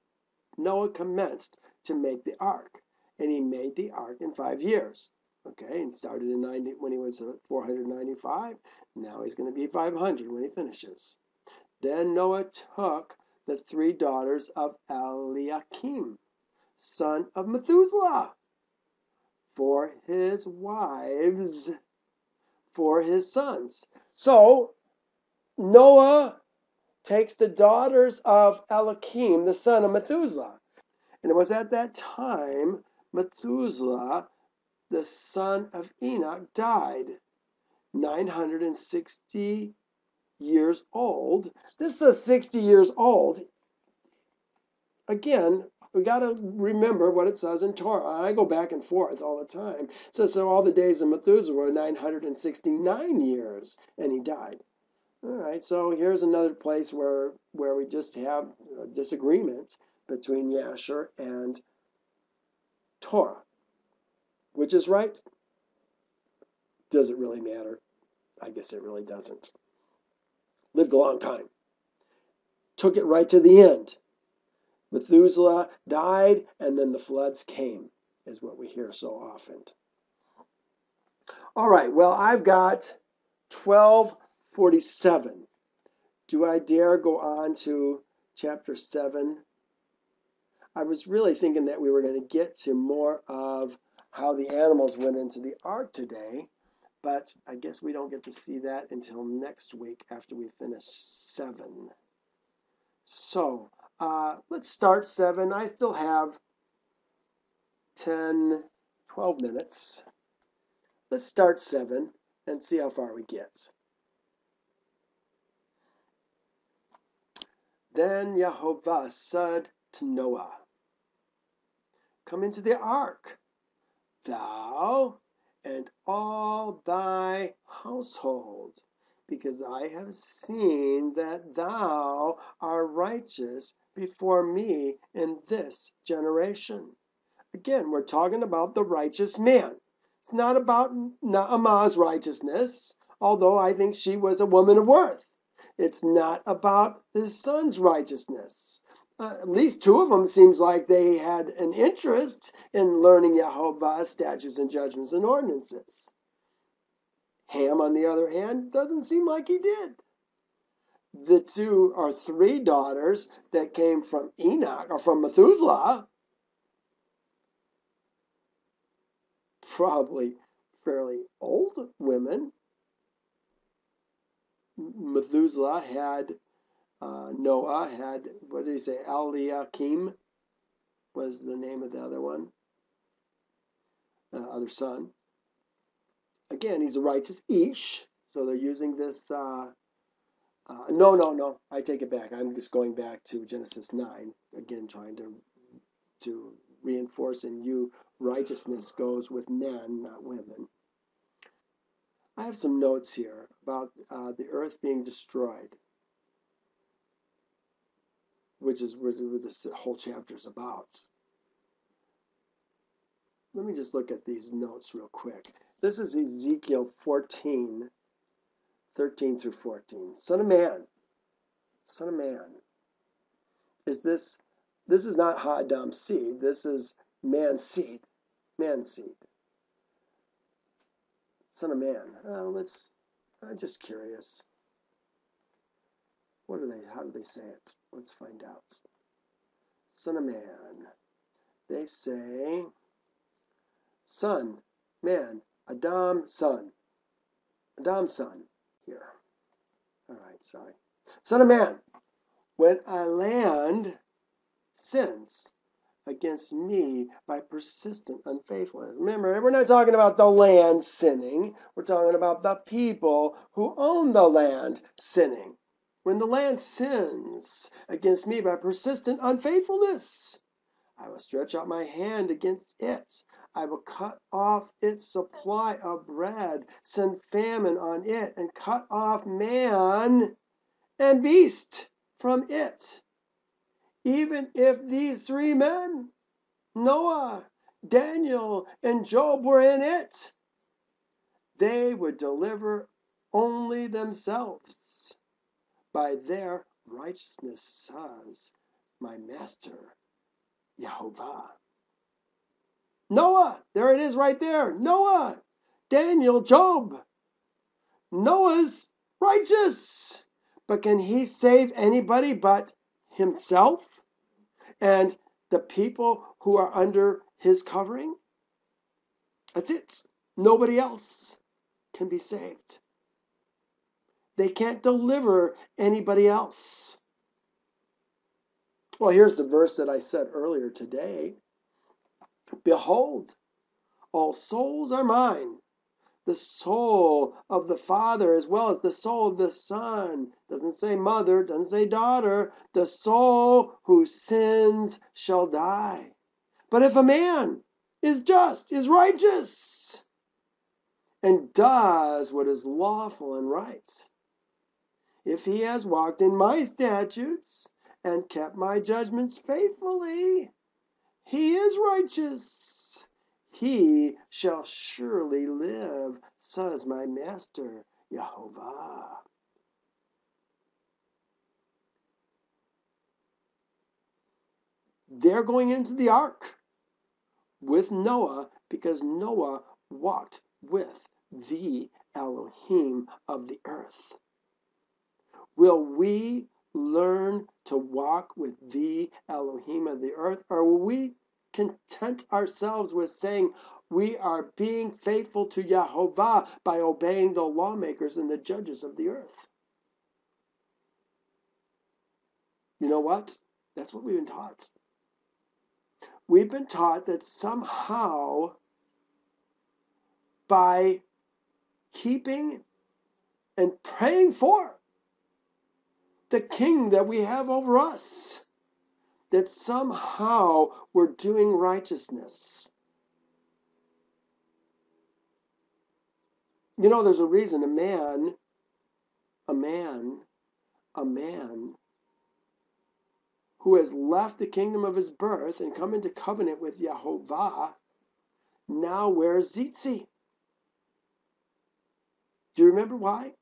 Noah commenced to make the ark, and he made the ark in 5 years. Okay, and started in 90 when he was 495. Now he's going to be 500 when he finishes. Then Noah took the 3 daughters of Eliakim, son of Methuselah, for his wives, for his sons. So Noah takes the daughters of Eliakim, the son of Methuselah. And it was at that time Methuselah, the son of Enoch, died, 960 years old. This is 60 years old. Again, we got to remember what it says in Torah. I go back and forth all the time. It says, so all the days of Methuselah were 969 years, and he died. All right, so here's another place where we just have a disagreement between Yasher and Torah. Which is right? Does it really matter? I guess it really doesn't. Lived a long time. Took it right to the end. Methuselah died, and then the floods came, is what we hear so often. All right, well, I've got 1247. Do I dare go on to chapter 7? I was really thinking that we were going to get to more of how the animals went into the ark today, but I guess we don't get to see that until next week after we finish 7. So, let's start 7. I still have 10, 12 minutes. Let's start 7 and see how far we get. Then Yehovah said to Noah, come into the ark, thou and all thy household, because I have seen that thou art righteous before me in this generation. Again, we're talking about the righteous man. It's not about Naamah's righteousness, although I think she was a woman of worth. It's not about his son's righteousness. At least 2 of them seems like they had an interest in learning Yehovah's statutes and judgments and ordinances. Ham, on the other hand, doesn't seem like he did. The 2 or 3 daughters that came from Enoch or from Methuselah, probably fairly old women. Methuselah had, Noah had, what did he say, Eliakim was the name of the other one, other son. Again, he's a righteous eesh, so they're using this, no, I take it back. I'm just going back to Genesis 9, again, trying to reinforce in you righteousness goes with men, not women. I have some notes here about the earth being destroyed, which is what this whole chapter is about. Let me just look at these notes real quick. This is Ezekiel 14, 13 through 14. Son of man, this is not Ha-Adam's seed. This is man's seed. Man's seed. Son of man. I'm just curious. How do they say it? Let's find out. Son of man. They say, son, man, Adam, son. Adam's son. Here. All right, sorry. Son of man, when a land sins against me by persistent unfaithfulness. Remember, we're not talking about the land sinning. We're talking about the people who own the land sinning. When the land sins against me by persistent unfaithfulness, I will stretch out my hand against it. I will cut off its supply of bread, send famine on it, and cut off man and beast from it. Even if these three men, Noah, Daniel, and Job, were in it, they would deliver only themselves by their righteousness, says my master, Yehovah. Noah, there it is right there. Noah, Daniel, Job. Noah's righteous. But can he save anybody but himself and the people who are under his covering? That's it. Nobody else can be saved. They can't deliver anybody else. Well, here's the verse that I said earlier today. Behold, all souls are mine. The soul of the Father as well as the soul of the Son. Doesn't say mother, doesn't say daughter. The soul who sins shall die. But if a man is just, is righteous, and does what is lawful and right, if he has walked in my statutes and kept my judgments faithfully, he is righteous. He shall surely live, says my master, Yehovah. They're going into the ark with Noah because Noah walked with the Elohim of the earth. Will we learn to walk with the Elohim of the earth, or will we content ourselves with saying we are being faithful to Yehovah by obeying the lawmakers and the judges of the earth? You know what? That's what we've been taught. We've been taught that somehow by keeping and praying for the king that we have over us, that somehow we're doing righteousness. You know, there's a reason a man who has left the kingdom of his birth and come into covenant with Yehovah now wears tzitzit. Do you remember why?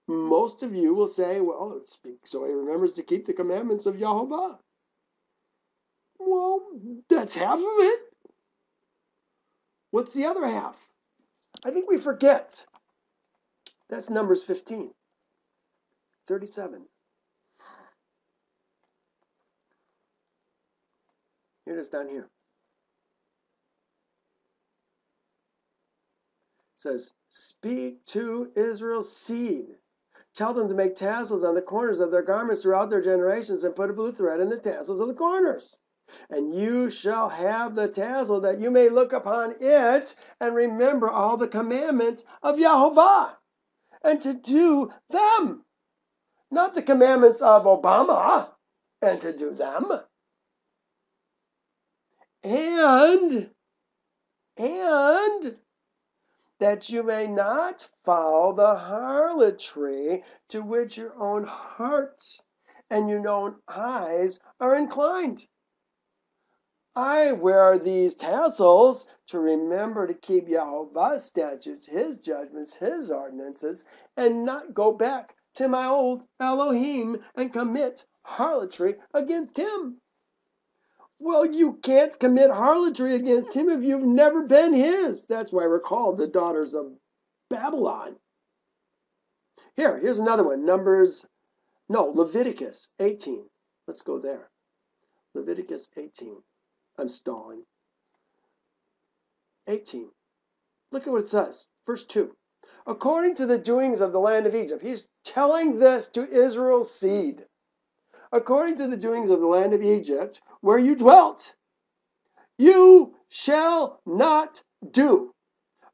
Most of you will say, well, it's so he remembers to keep the commandments of Yehovah. Well, that's half of it. What's the other half? I think we forget. That's Numbers 15, 37. Here it is down here. It says, speak to Israel's seed. Tell them to make tassels on the corners of their garments throughout their generations and put a blue thread in the tassels of the corners. And you shall have the tassel that you may look upon it and remember all the commandments of Yehovah and to do them. Not the commandments of Obama and to do them. And that you may not follow the harlotry to which your own heart and your own eyes are inclined. I wear these tassels to remember to keep Yahweh's statutes, his judgments, his ordinances, and not go back to my old Elohim and commit harlotry against him. Well, you can't commit harlotry against him if you've never been his. That's why we're called the daughters of Babylon. Here's another one. Leviticus 18. Let's go there. Leviticus 18. I'm stalling. 18. Look at what it says. Verse 2. According to the doings of the land of Egypt. He's telling this to Israel's seed. According to the doings of the land of Egypt, where you dwelt, you shall not do.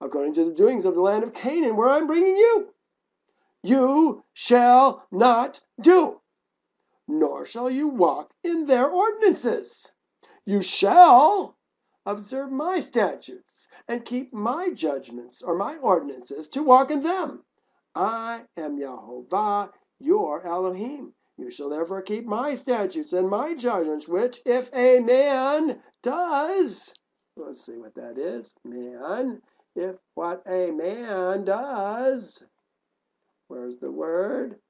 According to the doings of the land of Canaan, where I'm bringing you, you shall not do. Nor shall you walk in their ordinances. You shall observe my statutes and keep my judgments or my ordinances to walk in them. I am Yahovah, your Elohim. You shall therefore keep my statutes and my judgments, which if a man does, let's see what that is, man, if what a man does, where's the word?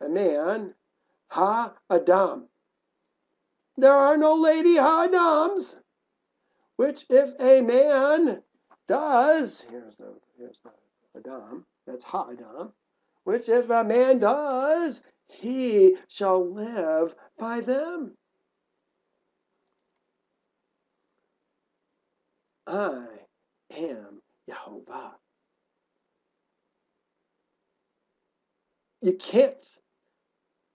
A man, ha-adam. There are no lady ha-adams, which if a man does, here's the adam, that's ha-adam, which if a man does, he shall live by them. I am Yahovah. You can't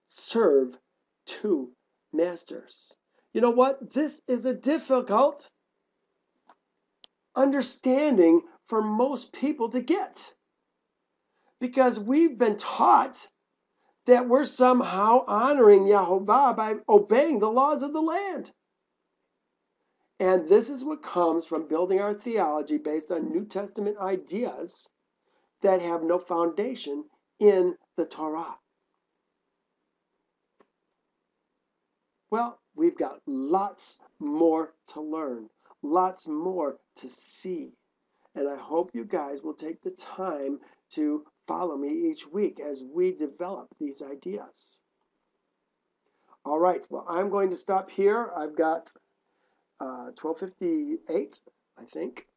serve two masters. You know what? This is a difficult understanding for most people to get, because we've been taught that we're somehow honoring Yahovah by obeying the laws of the land. And this is what comes from building our theology based on New Testament ideas that have no foundation in the Torah. Well, we've got lots more to learn, lots more to see. And I hope you guys will take the time to follow me each week as we develop these ideas. All right, well, I'm going to stop here. I've got 12:58, I think.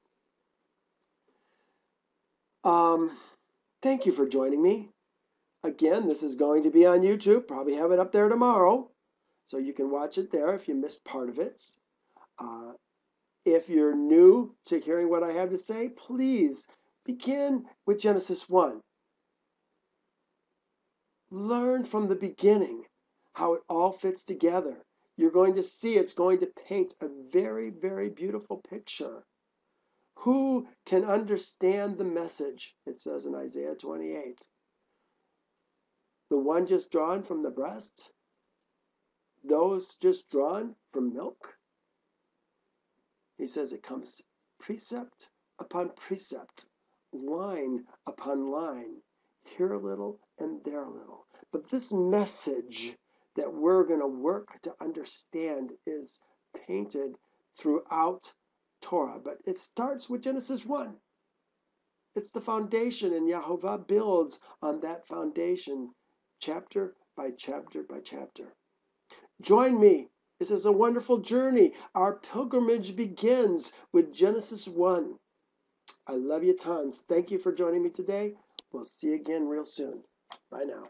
Thank you for joining me. Again, this is going to be on YouTube. Probably have it up there tomorrow, so you can watch it there if you missed part of it. If you're new to hearing what I have to say, please begin with Genesis 1. Learn from the beginning how it all fits together. You're going to see it's going to paint a very, very beautiful picture. Who can understand the message? It says in Isaiah 28. The one just drawn from the breast? Those just drawn from milk? He says it comes precept upon precept, line upon line, here a little and there a little. But this message that we're going to work to understand is painted throughout Torah. But it starts with Genesis 1. It's the foundation, and Yahovah builds on that foundation chapter by chapter by chapter. Join me. This is a wonderful journey. Our pilgrimage begins with Genesis 1. I love you tons. Thank you for joining me today. We'll see you again real soon. Bye now.